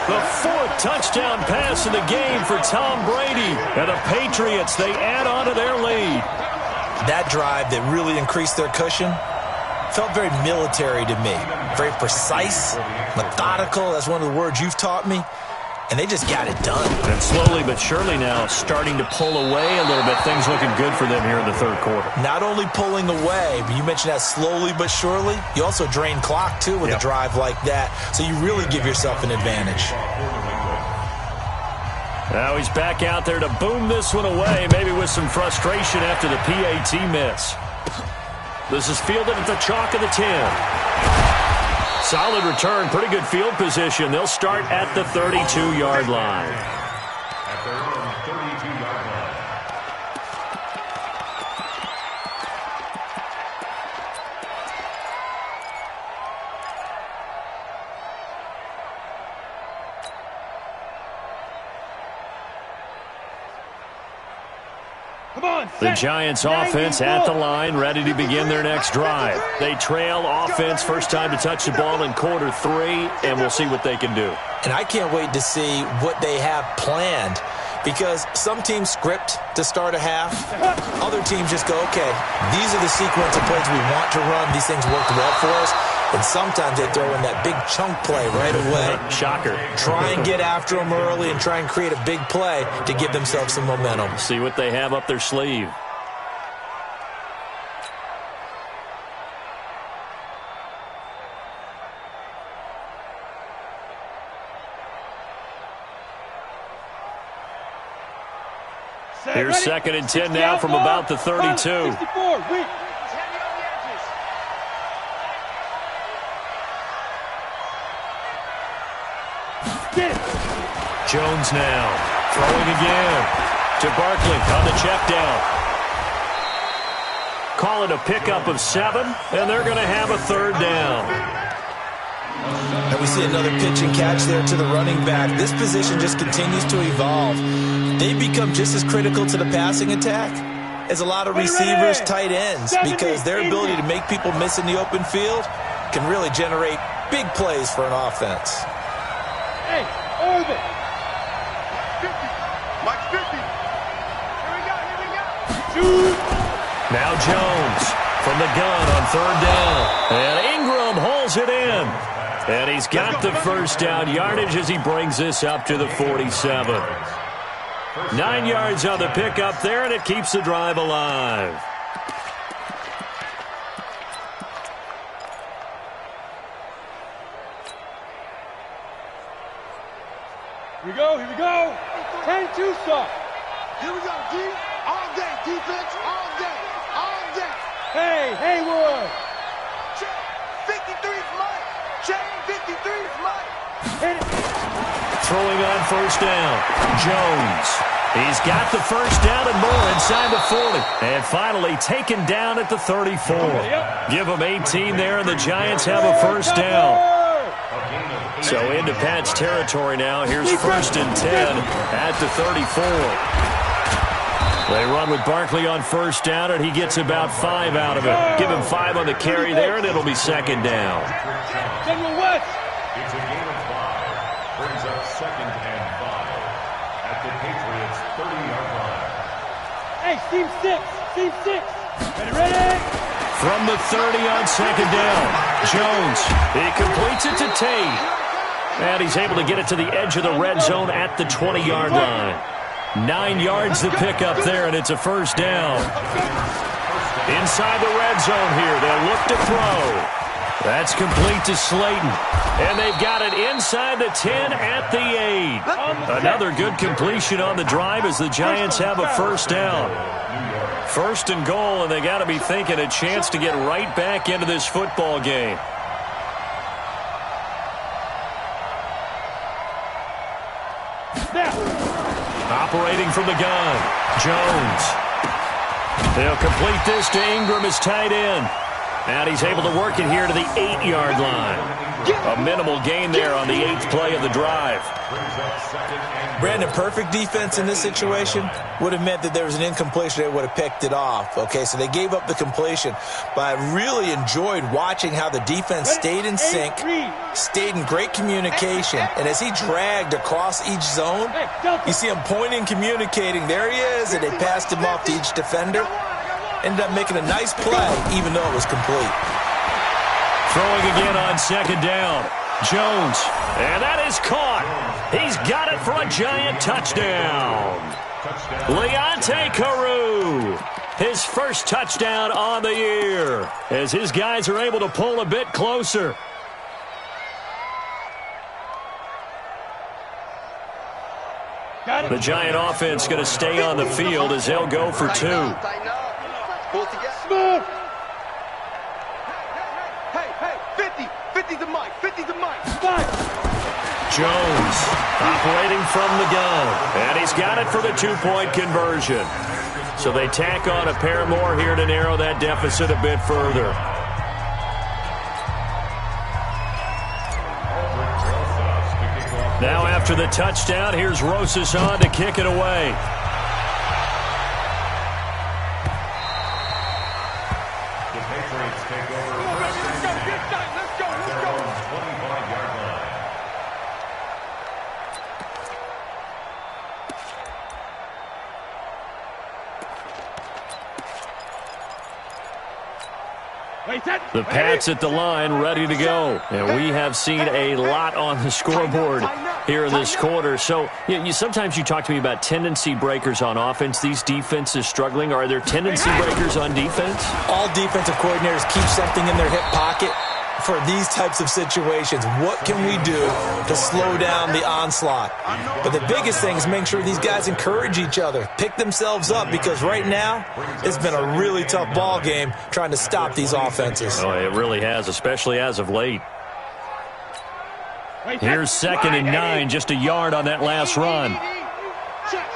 The 4th touchdown pass in the game for Tom Brady. And the Patriots, they add on to their lead. That drive that really increased their cushion felt very military to me. Very precise, methodical. That's one of the words you've taught me. And they just got it done. And slowly but surely now starting to pull away a little bit. Things looking good for them here in the 3rd quarter. Not only pulling away, but you mentioned that slowly but surely. You also drain clock, too, with a drive like that. So you really give yourself an advantage. Now he's back out there to boom this one away, maybe with some frustration after the PAT miss. This is fielded at the chalk of the 10. Solid return, pretty good field position. They'll start at the 32-yard line. At their own 32-yard line. The Giants offense at the line, ready to begin their next drive. They trail offense, first time to touch the ball in quarter 3, and we'll see what they can do. And I can't wait to see what they have planned, because some teams script to start a half. Other teams just go, okay, these are the sequence of plays we want to run. These things worked well for us. And sometimes they throw in that big chunk play right away. Shocker. Try and get after them early and try and create a big play to give themselves some momentum. See what they have up their sleeve. Here's 2nd and 10 now from about the 32. Jones now throwing again to Barkley on the check down. Call it a pickup of 7, and they're going to have a 3rd down. And we see another pitch and catch there to the running back. This position just continues to evolve. They become just as critical to the passing attack as a lot of receivers, tight ends, because their ability to make people miss in the open field can really generate big plays for an offense. Hey, orbit. 50. Mike 50. Here we go. Shoot. Now Jones from the gun on 3rd down. And Ingram hauls it in. And he's got the first down yardage as he brings this up to the 47. 9 yards on the pickup there, and it keeps the drive alive. Here we go. 10-2 stop. Here we go, D. All day, defense, all day. Hey, Haywood. Check. 53's Mike. Check. 53's Mike. Hit it. Throwing on first down. Jones. He's got the first down and more inside the 40. And finally taken down at the 34. Give them 18 there, and the Giants have a first down. So into Pat's territory now. Here's 1st and 10 at the 34. They run with Barkley on first down, and he gets about 5 out of it. Give him 5 on the carry there, and it'll be 2nd down. General West. It's a game of 5. Brings up 2nd and 5 at the Patriots' 30-yard line. Hey, Team 6. Ready. From the 30 on 2nd down, Jones. He completes it to Tate. And he's able to get it to the edge of the red zone at the 20-yard line. 9 yards to pick up there, and it's a first down. Inside the red zone here, they'll look to throw. That's complete to Slayton. And they've got it inside the 10 at the 8. Another good completion on the drive as the Giants have a first down. 1st and goal, and they got to be thinking a chance to get right back into this football game. Operating from the gun, Jones. They'll complete this to Ingram as tight end. And he's able to work it here to the 8-yard line. A minimal gain there on the 8th play of the drive. Brandon, perfect defense in this situation would have meant that there was an incompletion. They would have picked it off. Okay, so they gave up the completion. But I really enjoyed watching how the defense stayed in sync, stayed in great communication. And as he dragged across each zone, you see him pointing, communicating. There he is, and they passed him off to each defender. Ended up making a nice play, even though it was complete. Throwing again on 2nd down. Jones. And that is caught. He's got it for a giant touchdown. Leonte Carroo. His first touchdown on the year. As his guys are able to pull a bit closer. The Giant offense going to stay on the field as they'll go for 2. Smooth. Hey, 50 to Mike, 50 to Mike. Jones operating from the gun. And he's got it for the 2-point conversion. So they tack on a pair more here to narrow that deficit a bit further. Now after the touchdown, here's Rosas on to kick it away. The Patriots take over. Let's go. 25-yard line. The Pats at the line, ready to go. And we have seen a lot on the scoreboard here in this quarter. So sometimes you talk to me about tendency breakers on offense. These defenses struggling. Are there tendency breakers on defense? All defensive coordinators keep something in their hip pocket for these types of situations. What can we do to slow down the onslaught? But the biggest thing is making sure these guys encourage each other, pick themselves up, because right now it's been a really tough ball game trying to stop these offenses. Oh, it really has, especially as of late. Here's 2nd and 9, just a yard on that last run. Check.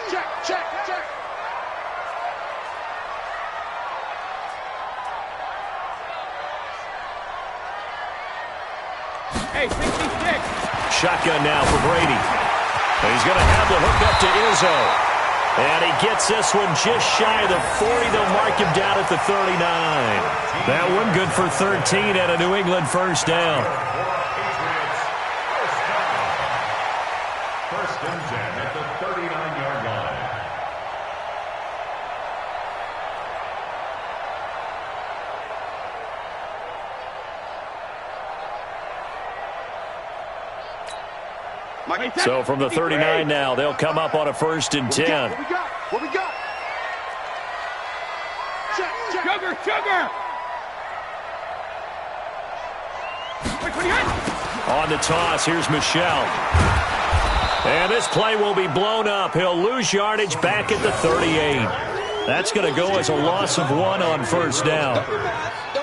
Hey, 66. Shotgun now for Brady. He's going to have the hook up to Izzo. And he gets this one just shy of the 40. They'll mark him down at the 39. That one good for 13 and a New England first down. First and 10 at the 39-yard line. So from the 39 now, they'll come up on a 1st and 10. What we got? Sugar. On the toss, here's Michel. And this play will be blown up. He'll lose yardage back at the 38. That's going to go as a loss of 1 on 1st down.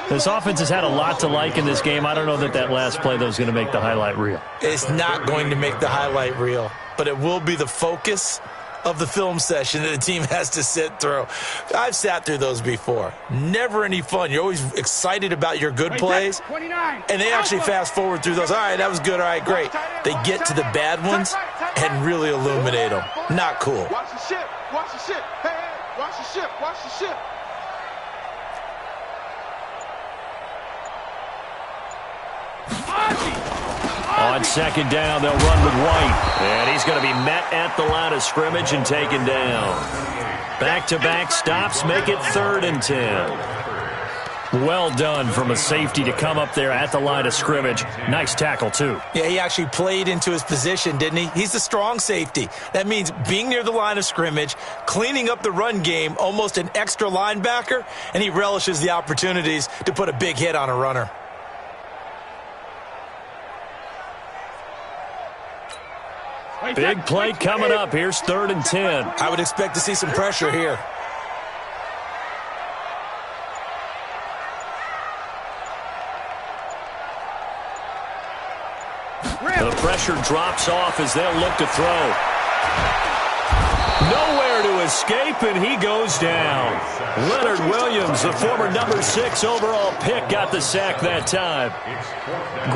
This offense has had a lot to like in this game. I don't know that last play, though, is going to make the highlight reel. It's not going to make the highlight reel, but it will be the focus of the film session that the team has to sit through. I've sat through those before. Never any fun. You're always excited about your good plays, and they actually fast forward through those. All right, that was good. All right, great. They get to the bad ones and really illuminate them. Not cool. Watch the ship. Hey, watch the ship. On 2nd down, they'll run with White. And he's going to be met at the line of scrimmage and taken down. Back-to-back stops make it 3rd and 10. Well done from a safety to come up there at the line of scrimmage. Nice tackle, too. Yeah, he actually played into his position, didn't he? He's the strong safety. That means being near the line of scrimmage, cleaning up the run game, almost an extra linebacker, and he relishes the opportunities to put a big hit on a runner. Big play coming up. Here's 3rd and 10. I would expect to see some pressure here. The pressure drops off as they'll look to throw. Nowhere to his escape, and he goes down. Leonard Williams, the former number 6 overall pick, got the sack that time.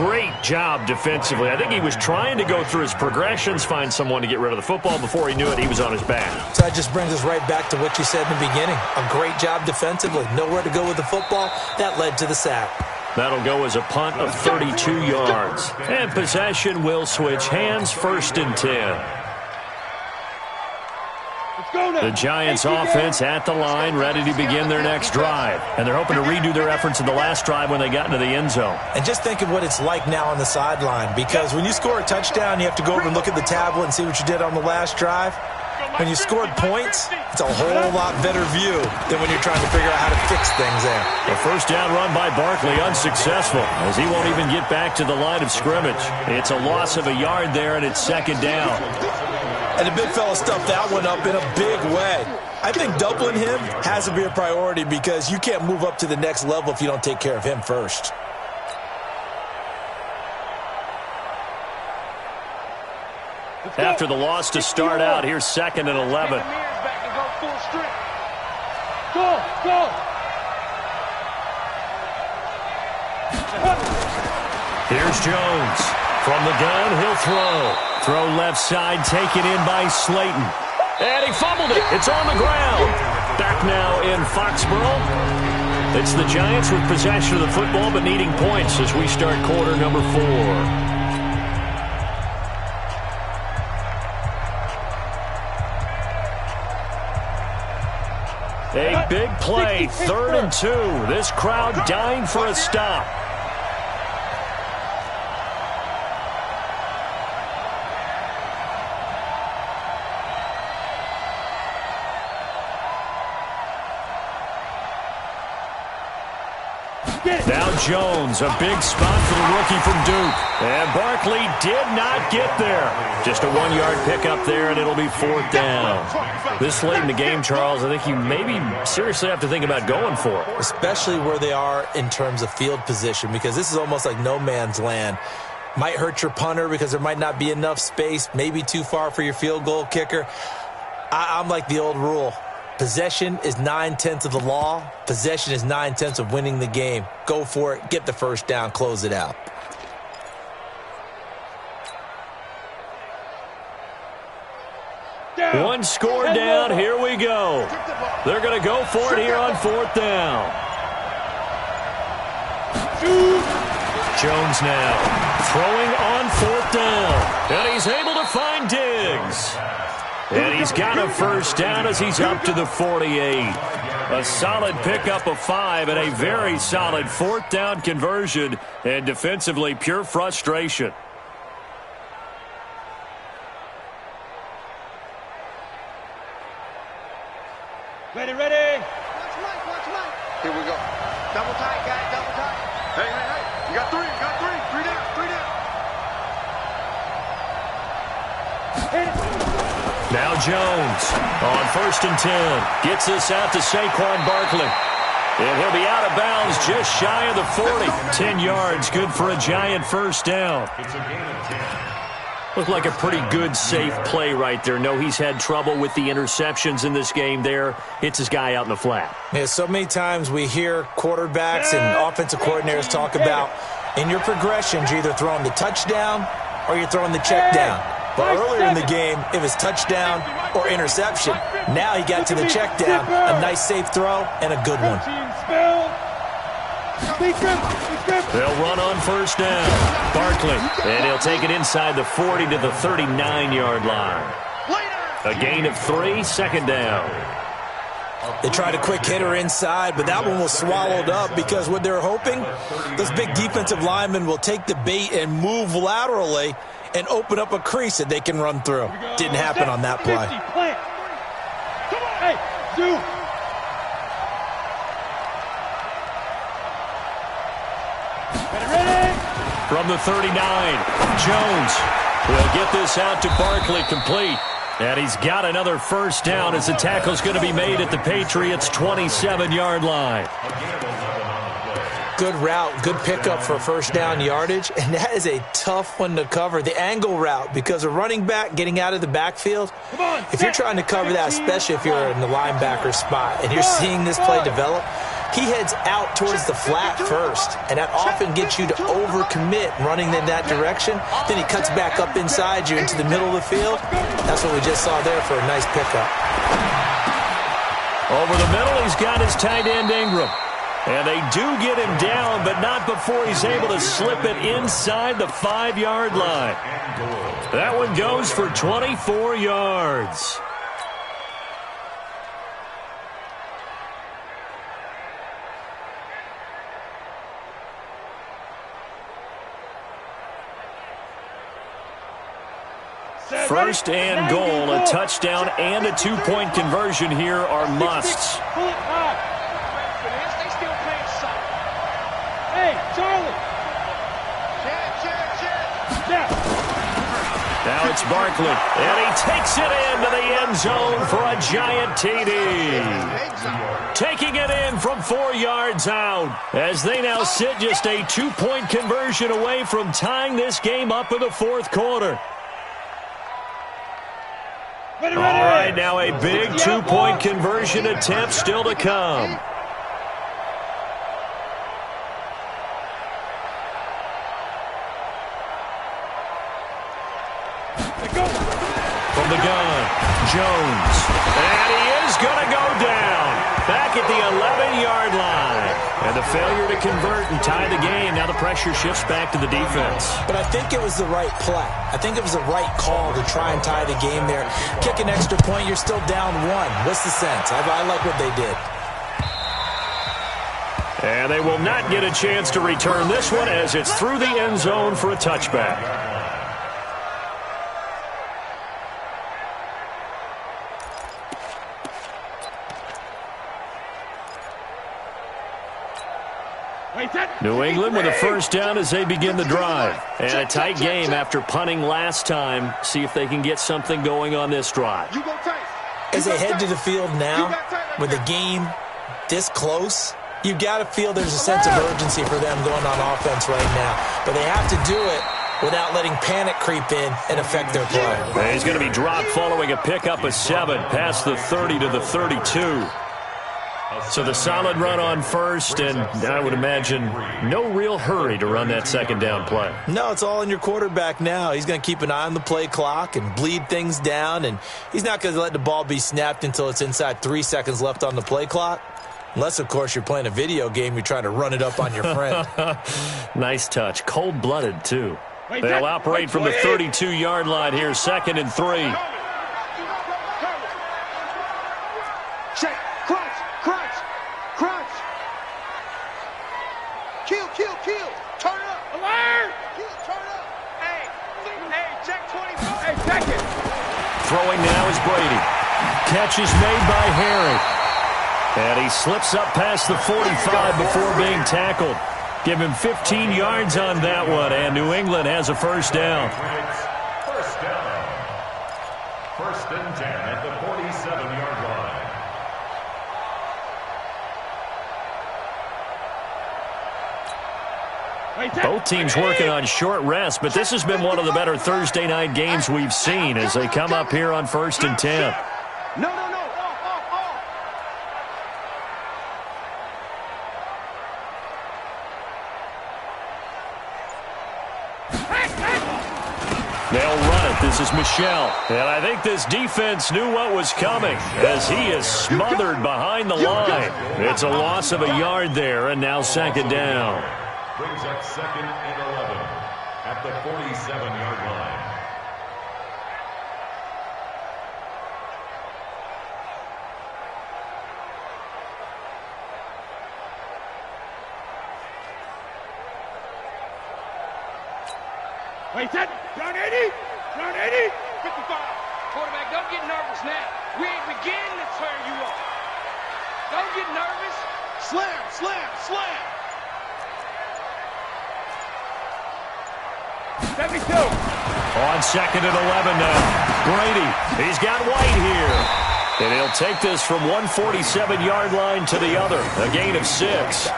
Great job defensively. I think he was trying to go through his progressions, find someone to get rid of the football. Before he knew it, he was on his back. So that just brings us right back to what you said in the beginning. A great job defensively. Nowhere to go with the football. That led to the sack. That'll go as a punt of 32 yards. And possession will switch hands, 1st and 10. The Giants offense at the line, ready to begin their next drive. And they're hoping to redo their efforts in the last drive when they got into the end zone. And just think of what it's like now on the sideline, because when you score a touchdown, you have to go over and look at the tablet and see what you did on the last drive. When you scored points, it's a whole lot better view than when you're trying to figure out how to fix things there. A first down run by Barkley, unsuccessful, as he won't even get back to the line of scrimmage. It's a loss of a yard there, and it's 2nd down. And the big fella stuffed that one up in a big way. I think doubling him has to be a priority because you can't move up to the next level if you don't take care of him first. After the loss to start out, here's 2nd and 11. Here's Jones. From the gun, he'll throw. Throw left side, taken in by Slayton. And he fumbled it. It's on the ground. Back now in Foxborough. It's the Giants with possession of the football but needing points as we start quarter number 4. A big play, 3rd and 2. This crowd dying for a stop. Now Jones, a big spot for the rookie from Duke. And Barkley did not get there. Just a 1-yard pickup there, and it'll be 4th down. This late in the game, Charles, I think you maybe seriously have to think about going for it. Especially where they are in terms of field position, because this is almost like no man's land. Might hurt your punter because there might not be enough space, maybe too far for your field goal kicker. I'm like the old rule. Possession is 9/10 of the law. Possession is 9/10 of winning the game. Go for it. Get the first down. Close it out. One score down. Here we go. They're going to go for it here on 4th down. Jones now throwing on 4th down. And he's able to find Diggs. And he's got a first down as he's up to the 48. A solid pickup of 5 and a very solid 4th down conversion. And defensively, pure frustration. Ready, ready. Watch Mike. Here we go. Double tight, guys, double tight. Hey. You got 3, Three down. Now Jones on 1st and 10. Gets this out to Saquon Barkley. And he'll be out of bounds just shy of the 40. 10 yards, good for a Giant first down. Looked like a pretty good, safe play right there. No, he's had trouble with the interceptions in this game there. Hits his guy out in the flat. Yeah, so many times we hear quarterbacks and offensive coordinators talk about in your progressions, you're either throwing the touchdown or you're throwing the check down. But earlier in the game, it was touchdown or interception. Now he got to the check down, a nice safe throw, and a good one. They'll run on first down. Barkley, and he'll take it inside the 40 to the 39-yard line. A gain of 3, 2nd down. They tried a quick hitter inside, but that one was swallowed up because what they're hoping, those big defensive linemen will take the bait and move laterally and open up a crease that they can run through. Didn't happen on that play. From the 39, Jones will get this out to Barkley, complete. And he's got another first down as the tackle's going to be made at the Patriots' 27-yard line. Good route, good pickup for first down yardage, and that is a tough one to cover. The angle route, because a running back getting out of the backfield, if you're trying to cover that, especially if you're in the linebacker spot and you're seeing this play develop, he heads out towards the flat first, and that often gets you to overcommit running in that direction. Then he cuts back up inside you into the middle of the field. That's what we just saw there for a nice pickup. Over the middle, he's got his tight end Ingram. And they do get him down, but not before he's able to slip it inside the 5-yard line. That one goes for 24 yards. First and goal, a touchdown and a 2-point conversion here are musts. Hey, Charlie! Now it's Barkley, and he takes it into the end zone for a giant TD. Taking it in from 4 yards out, as they now sit just a 2-point conversion away from tying this game up in the fourth quarter. All right, now a big 2-point conversion attempt still to come. From the gun, Jones. And he is going to go down. Back at the 11-yard line. And the failure to convert and tie the game. Now the pressure shifts back to the defense. But I think it was the right play. I think it was the right call to try and tie the game there. Kick an extra point, you're still down 1. What's the sense? I like what they did. And they will not get a chance to return this one as it's through the end zone for a touchback. New England with a first down as they begin the drive. And a tight game after punting last time. See if they can get something going on this drive. As they head to the field now, with the game this close, you've got to feel there's a sense of urgency for them going on offense right now. But they have to do it without letting panic creep in and affect their play. And he's going to be dropped following a pickup of 7 past the 30 to the 32. So the solid run on first, and I would imagine no real hurry to run that second down play. No, it's all in your quarterback now. He's going to keep an eye on the play clock and bleed things down, and he's not going to let the ball be snapped until it's inside 3 seconds left on the play clock. Unless, of course, you're playing a video game, you're trying to run it up on your friend. Nice touch. Cold-blooded, too. They'll operate from the 32-yard line here, 2nd and 3. Check. Crunch. Kill. Turn up. Alert! Turn up. Hey, check 24. Hey, check it. Throwing now is Brady. Catch is made by Harry. And he slips up past the 45 before being tackled. Give him 15 yards on that one, and New England has a first down. First down. 1st and 10 at the 47-yard line. Both teams working on short rest, but this has been one of the better Thursday night games we've seen as they come up here on 1st and 10. No. They'll run it. This is Michel. And I think this defense knew what was coming as he is smothered behind the line. It's a loss of a yard there, and now 2nd down. Brings up 2nd and 11 at the 47-yard line. Wait, that. John 80. 55. Quarterback, don't get nervous now. We ain't beginning to turn you off. Don't get nervous. Slam. 72. On 2nd and 11 now. Brady, he's got White here. And he'll take this from 147-yard line to the other. A gain of 6.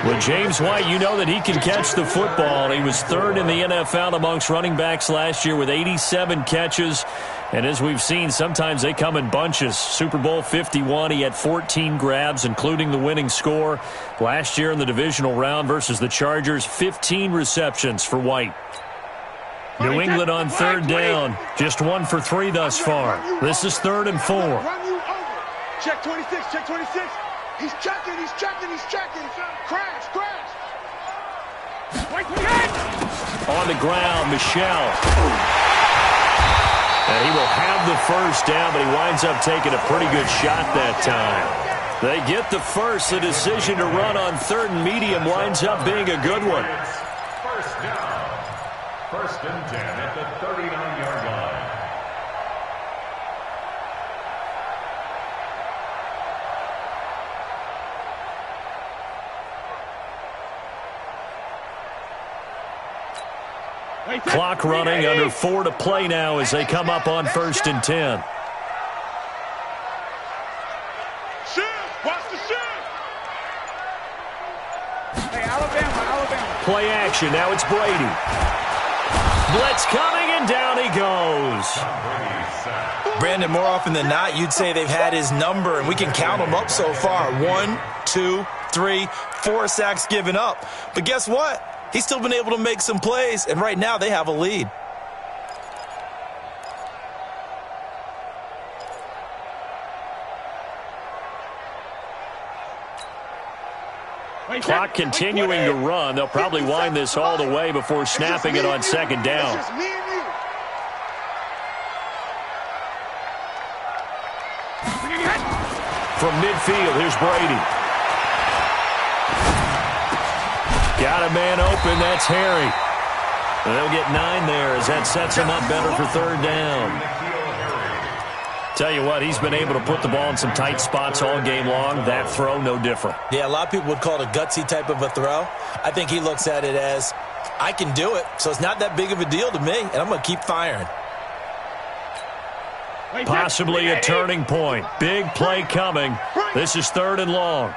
With James White, you know that he can catch the football. He was third in the NFL amongst running backs last year with 87 catches. And as we've seen, sometimes they come in bunches. Super Bowl 51, he had 14 grabs, including the winning score. Last year in the divisional round versus the Chargers, 15 receptions for White. New England on third down. Just 1 for 3 thus far. This is 3rd and 4. Check 26, check 26. He's checking, he's checking, he's checking. Crash, crash. On the ground, Michel. And he will have the first down, but he winds up taking a pretty good shot that time. They get the first. The decision to run on 3rd and medium winds up being a good one. First down. 1st and 10 at the 39-yard line. Clock running, under 4 to play now as they come up on 1st and 10. Watch the shift. Hey, Alabama. Play action. Now it's Brady. Blitz coming, and down he goes. Brandon, more often than not, you'd say they've had his number, and we can count them up so far. 1, 2, 3, 4 sacks given up. But guess what? He's still been able to make some plays, and right now they have a lead. Clock continuing to run. They'll probably wind this all the way before snapping it on 2nd down. From midfield, here's Brady. Got a man open. That's Harry. They'll get 9 there as that sets him up better for 3rd down. Tell you what, he's been able to put the ball in some tight spots all game long. That throw, no different. Yeah, a lot of people would call it a gutsy type of a throw. I think he looks at it as, I can do it, so it's not that big of a deal to me, and I'm going to keep firing. Possibly a turning point. Big play coming. This is 3rd and long.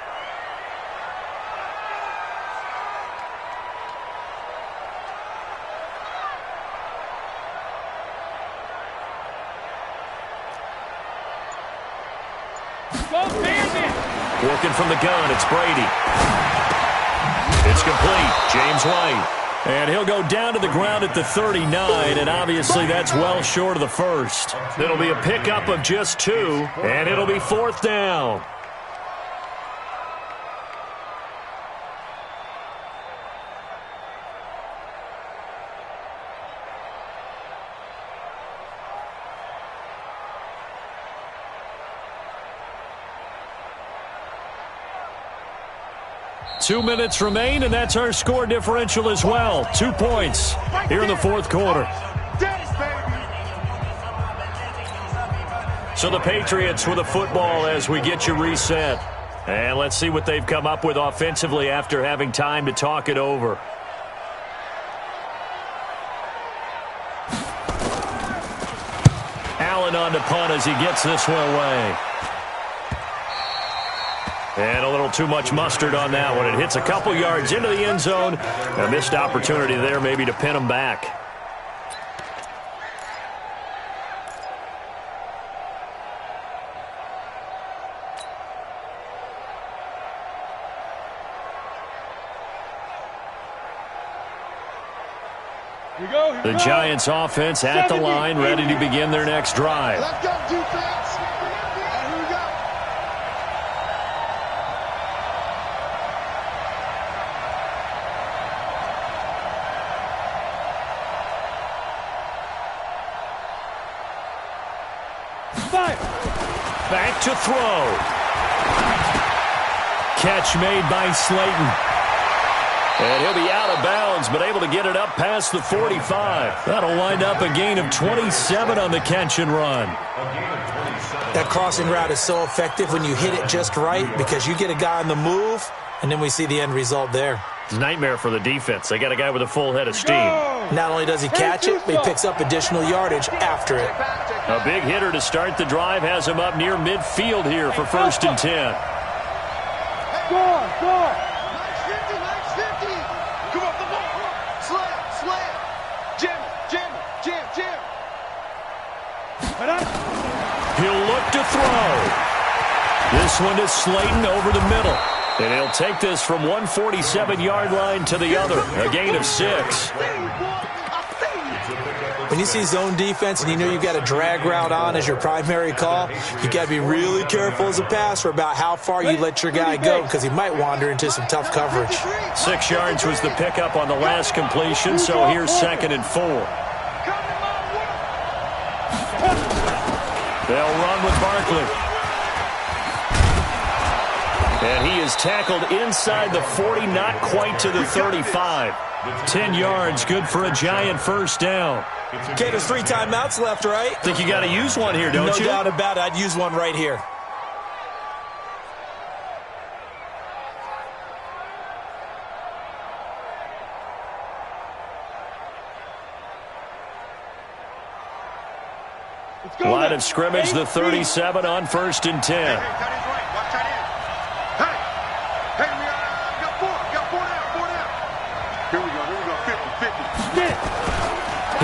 Working from the gun, it's Brady. It's complete. James White. And he'll go down to the ground at the 39, and obviously that's well short of the first. It'll be a pickup of just 2, and it'll be 4th down. Two minutes remain, and that's our score differential as well. 2 points here in the 4th quarter. So the Patriots with a football as we get you reset. And let's see what they've come up with offensively after having time to talk it over. Allen on to punt as he gets this one away. And a little too much mustard on that one. It hits a couple yards into the end zone. A missed opportunity there maybe to pin them back. The Giants offense at the line, ready to begin their next drive. Let's go, defense. And here we go. Back to throw. Catch made by Slayton. And he'll be out of bounds, but able to get it up past the 45. That'll wind up a gain of 27 on the catch and run. That crossing route is so effective when you hit it just right because you get a guy on the move, and then we see the end result there. It's a nightmare for the defense. They got a guy with a full head of steam. Not only does he catch it, but he picks up additional yardage after it. A big hitter to start the drive has him up near midfield here for 1st and 10. Come on, come on. Slam. Jam. He'll look to throw. This one is Slayton over the middle. And he'll take this from 147-yard line to the other. A gain of 6. When you see zone defense and you know you've got a drag route on as your primary call, you got to be really careful as a passer about how far you let your guy go because he might wander into some tough coverage. 6 yards was the pickup on the last completion, so here's 2nd and 4. They'll run with Barkley. And he is tackled inside the 40, not quite to the 35. 10 yards, good for a Giant first down. Okay, there's 3 timeouts left, right? Think you got to use one here, don't you? No doubt about it. I'd use one right here. Line of scrimmage, the 37 on 1st and 10. Here we go, 50.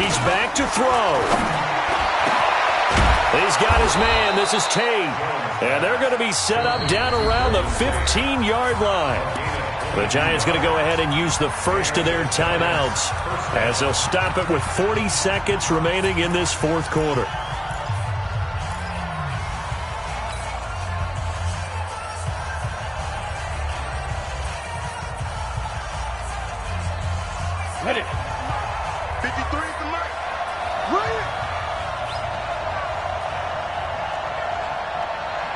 He's back to throw. He's got his man. This is Tate. And they're going to be set up down around the 15-yard line. The Giants going to go ahead and use the first of their timeouts as they'll stop it with 40 seconds remaining in this 4th quarter. Hit it. 53 is the mark. Brilliant.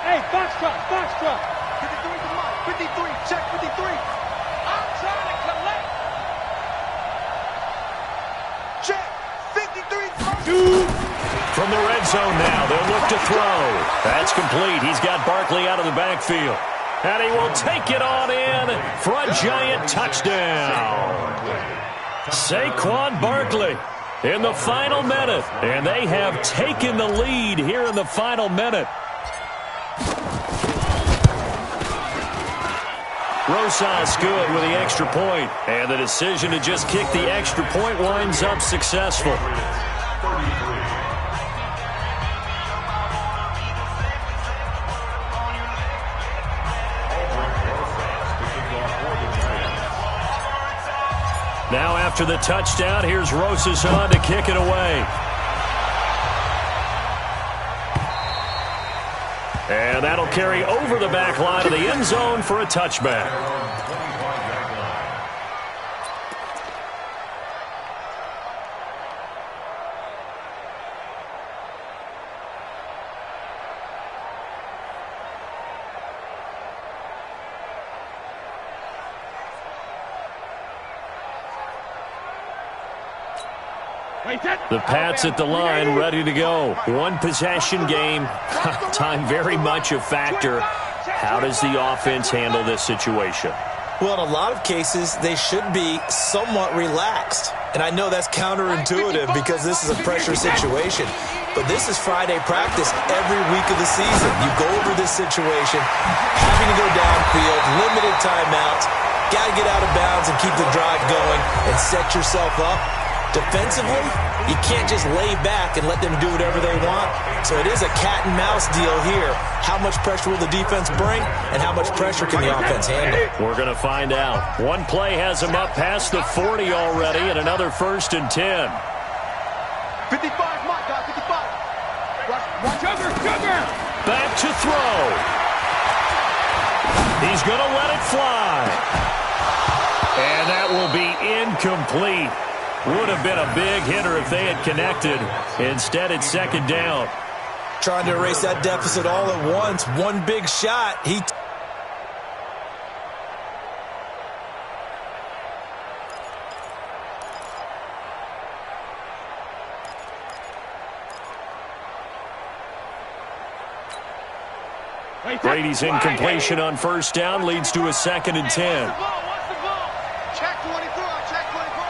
Hey, box truck. 53 is the mark. 53. Check 53. I'm trying to collect. Check. 53 is the mark. From the red zone now, they'll look to throw. That's complete. He's got Barkley out of the backfield. And he will take it on in for a Giant touchdown. Saquon Barkley in the final minute, and they have taken the lead here in the final minute. Rosas good with the extra point, and the decision to just kick the extra point winds up successful. Now after the touchdown, here's Rosas on to kick it away. And that'll carry over the back line of the end zone for a touchback. The Pats at the line, ready to go. One possession game. Time very much a factor. How does the offense handle this situation? Well, in a lot of cases, they should be somewhat relaxed. And I know that's counterintuitive because this is a pressure situation. But this is Friday practice every week of the season. You go over this situation, having to go downfield, limited timeouts, got to get out of bounds and keep the drive going and set yourself up. Defensively, you can't just lay back and let them do whatever they want. So it is a cat and mouse deal here. How much pressure will the defense bring, and how much pressure can the offense handle? We're going to find out. One play has them up past the 40 already, and another 1st and 10. 55, my God, 55. Sugar. Back to throw. He's going to let it fly. And that will be incomplete. Would have been a big hitter if they had connected. Instead, it's 2nd down. Trying to erase that deficit all at once. One big shot. Brady's incompletion on 1st down leads to a 2nd and 10. Check 24. Check 24.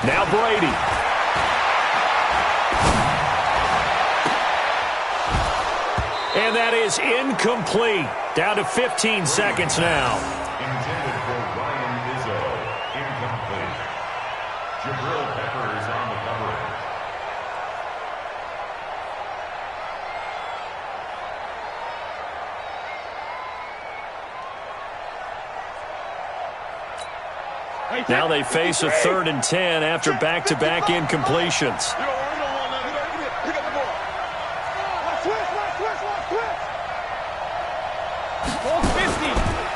Now Brady. And that is incomplete. Down to 15 seconds now. Intended for Ryan Izzo. Incomplete. Jabril Peppers on the coverage. Now they face a 3rd and 10 after back-to-back incompletions.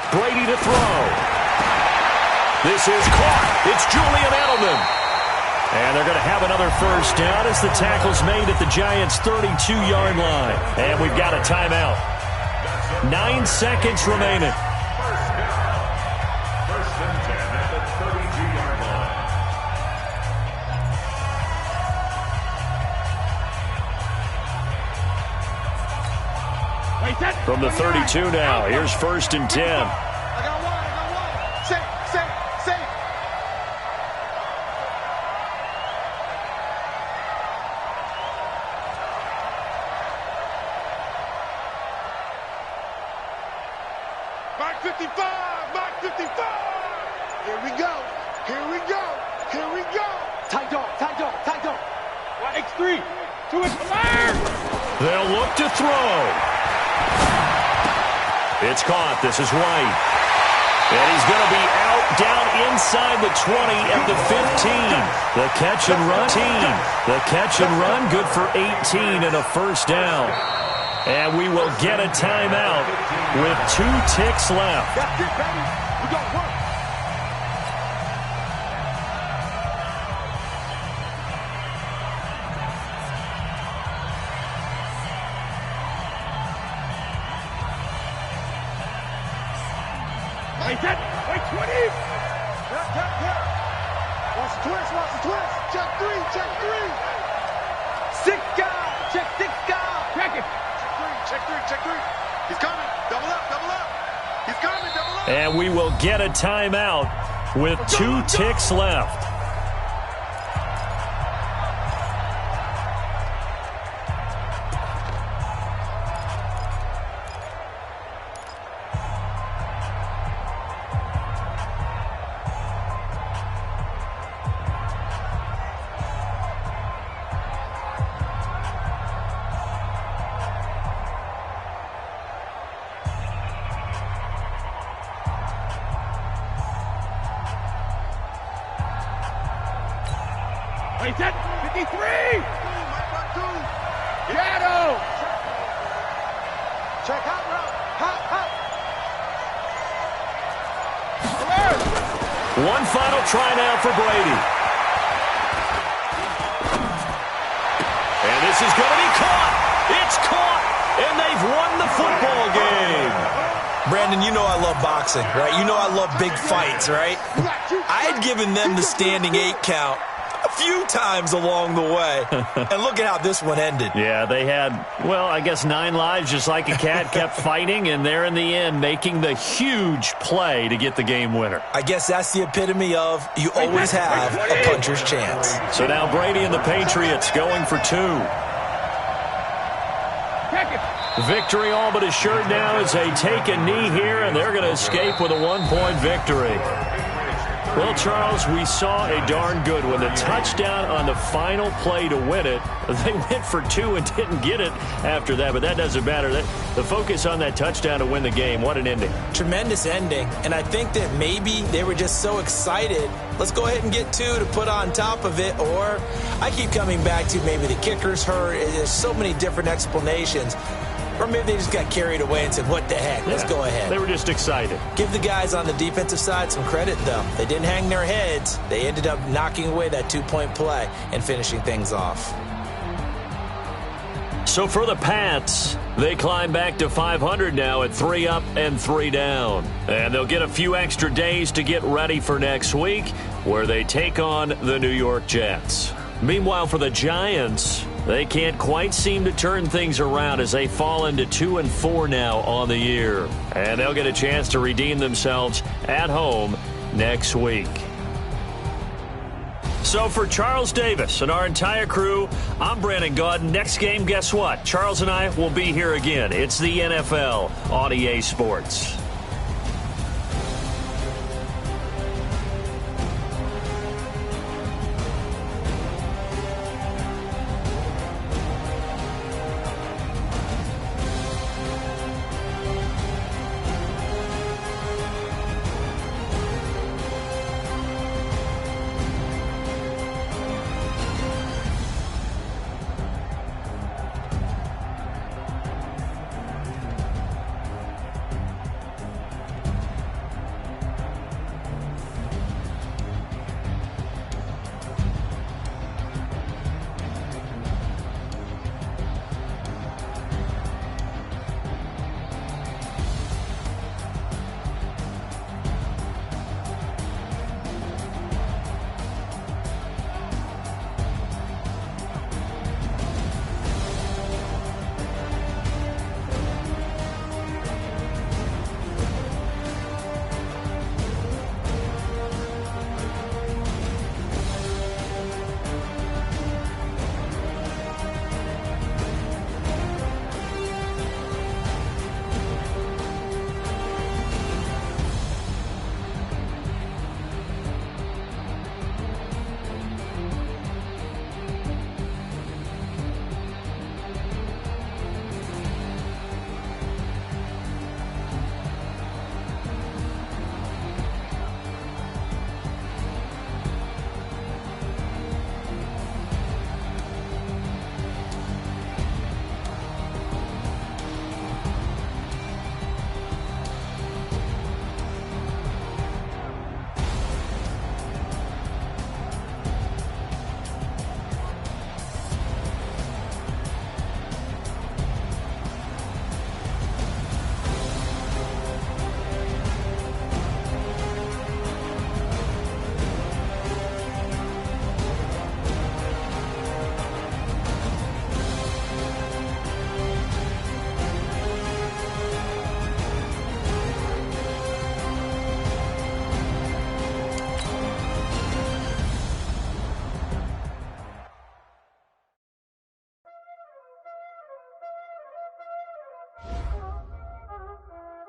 Brady to throw. This is caught. It's Julian Edelman. And they're going to have another first down as the tackle's made at the Giants' 32-yard line. And we've got a timeout. 9 seconds remaining. First and 10 at the 32-yard line. From the 32 now, here's 1st and 10. I got one. Safe. Mark 55. Here we go. Tight dog. X3. To his left. They'll look to throw. It's caught. This is White. And he's going to be out down inside the 20 at the 15. The catch and run, good for 18 and a first down. And we will get a timeout with 2 ticks left. That's it, baby. We got work. Wait, 20. Watch the twist. Check three. Check 6 guy. Check it. Check three. He's coming. Double up. He's coming. Double up. And we will get a timeout with 2 ticks left. Wait, 53. Shadow. Check hot route. Hot. One final try now for Brady. And this is going to be caught. It's caught. And they've won the football game. Brandon, you know I love boxing, right? You know I love big fights, right? I had given them the standing 8 count a few times along the way. And look at how this one ended. Yeah, they had, well, I guess 9 lives, just like a cat, kept fighting, and they're in the end making the huge play to get the game winner. I guess that's the epitome of you always have a puncher's chance. So now Brady and the Patriots going for 2. Victory all but assured now as they take a knee here, and they're going to escape with a 1-point victory. Well, Charles, we saw a darn good one. The touchdown on the final play to win it. They went for 2 and didn't get it after that, but that doesn't matter. The focus on that touchdown to win the game, what an ending. Tremendous ending, and I think that maybe they were just so excited. Let's go ahead and get 2 to put on top of it, or I keep coming back to maybe the kicker's hurt. There's so many different explanations. Or maybe they just got carried away and said, what the heck, let's go ahead. They were just excited. Give the guys on the defensive side some credit, though. They didn't hang their heads. They ended up knocking away that 2-point play and finishing things off. So for the Pats, they climb back to 500 now at 3 up and 3 down. And they'll get a few extra days to get ready for next week, where they take on the New York Jets. Meanwhile, for the Giants, they can't quite seem to turn things around as they fall into 2 and 4 now on the year. And they'll get a chance to redeem themselves at home next week. So for Charles Davis and our entire crew, I'm Brandon Gaudin. Next game, guess what? Charles and I will be here again. It's the NFL on EA Sports.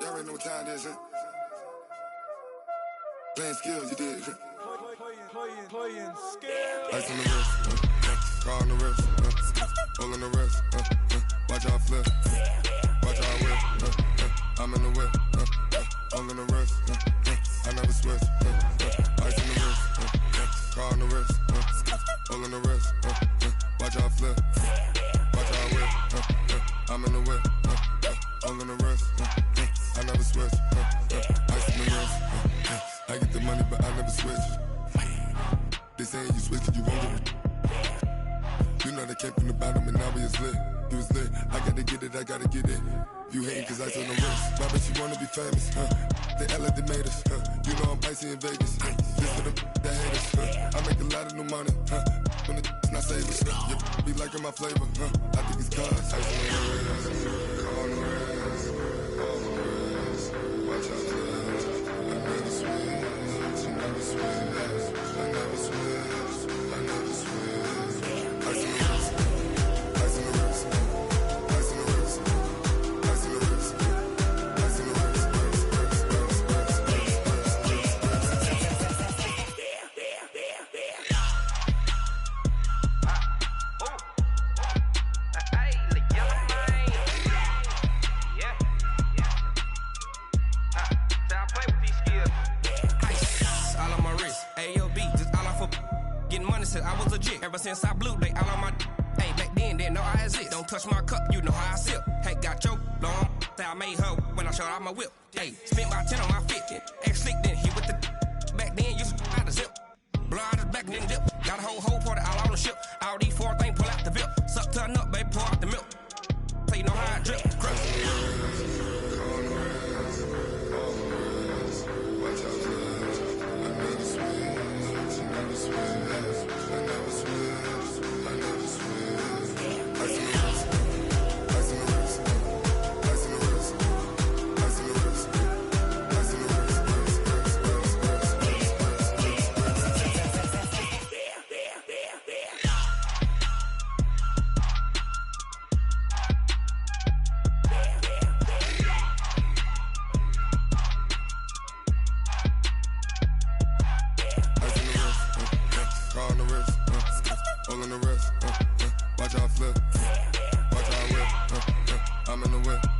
Y'all already know what time it is, huh? Playing skills, you did. Playing skills. Ice on the wrist, car on the wrist, hole in the wrist, watch out flip, watch out whip, I'm in the whip, hole in the wrist, I never switch, ice on the wrist, car on the wrist, hole in the wrist, watch out flip, watch out whip, I'm in the whip, hole in the wrist, I never switch, ice on the wrist, I get the money but I never switch. They saying you switch it, you won't get it. You know they came from the bottom and now we is lit. You was lit, I gotta get it, I gotta get it. You hating cause ice on the wrist. My bitch, you wanna be famous, They act like they made us, You know I'm icy in Vegas, This for the that hate us, I make a lot of new money, When the not savers, You be liking my flavor, I think it's cause ice on the wrist, on the wrist, on the wrist. Watch out, I never switch, I never switch, I never switch, I never switch. Ice on the wrist, ice on the wrist, ice on the wrist, ice on the wrist, ice on the wrist, I was legit. Ever since I blew, they all on my. Hey, back then, didn't know I exist. Don't touch my cup, you know how I sip. Hey, got your long. I made her when I showed out my whip. Hey, spent about 10 on my 50. X slick, then hit with the. Back then, used to out the zip. Blow out his back, then dip. Got a whole party all on the ship. All these four things pull out the VIP. Suck, turn up, baby, pour out the milk. So you know how I drip. Crush. flip. Watch how I whip. I'm in the whip.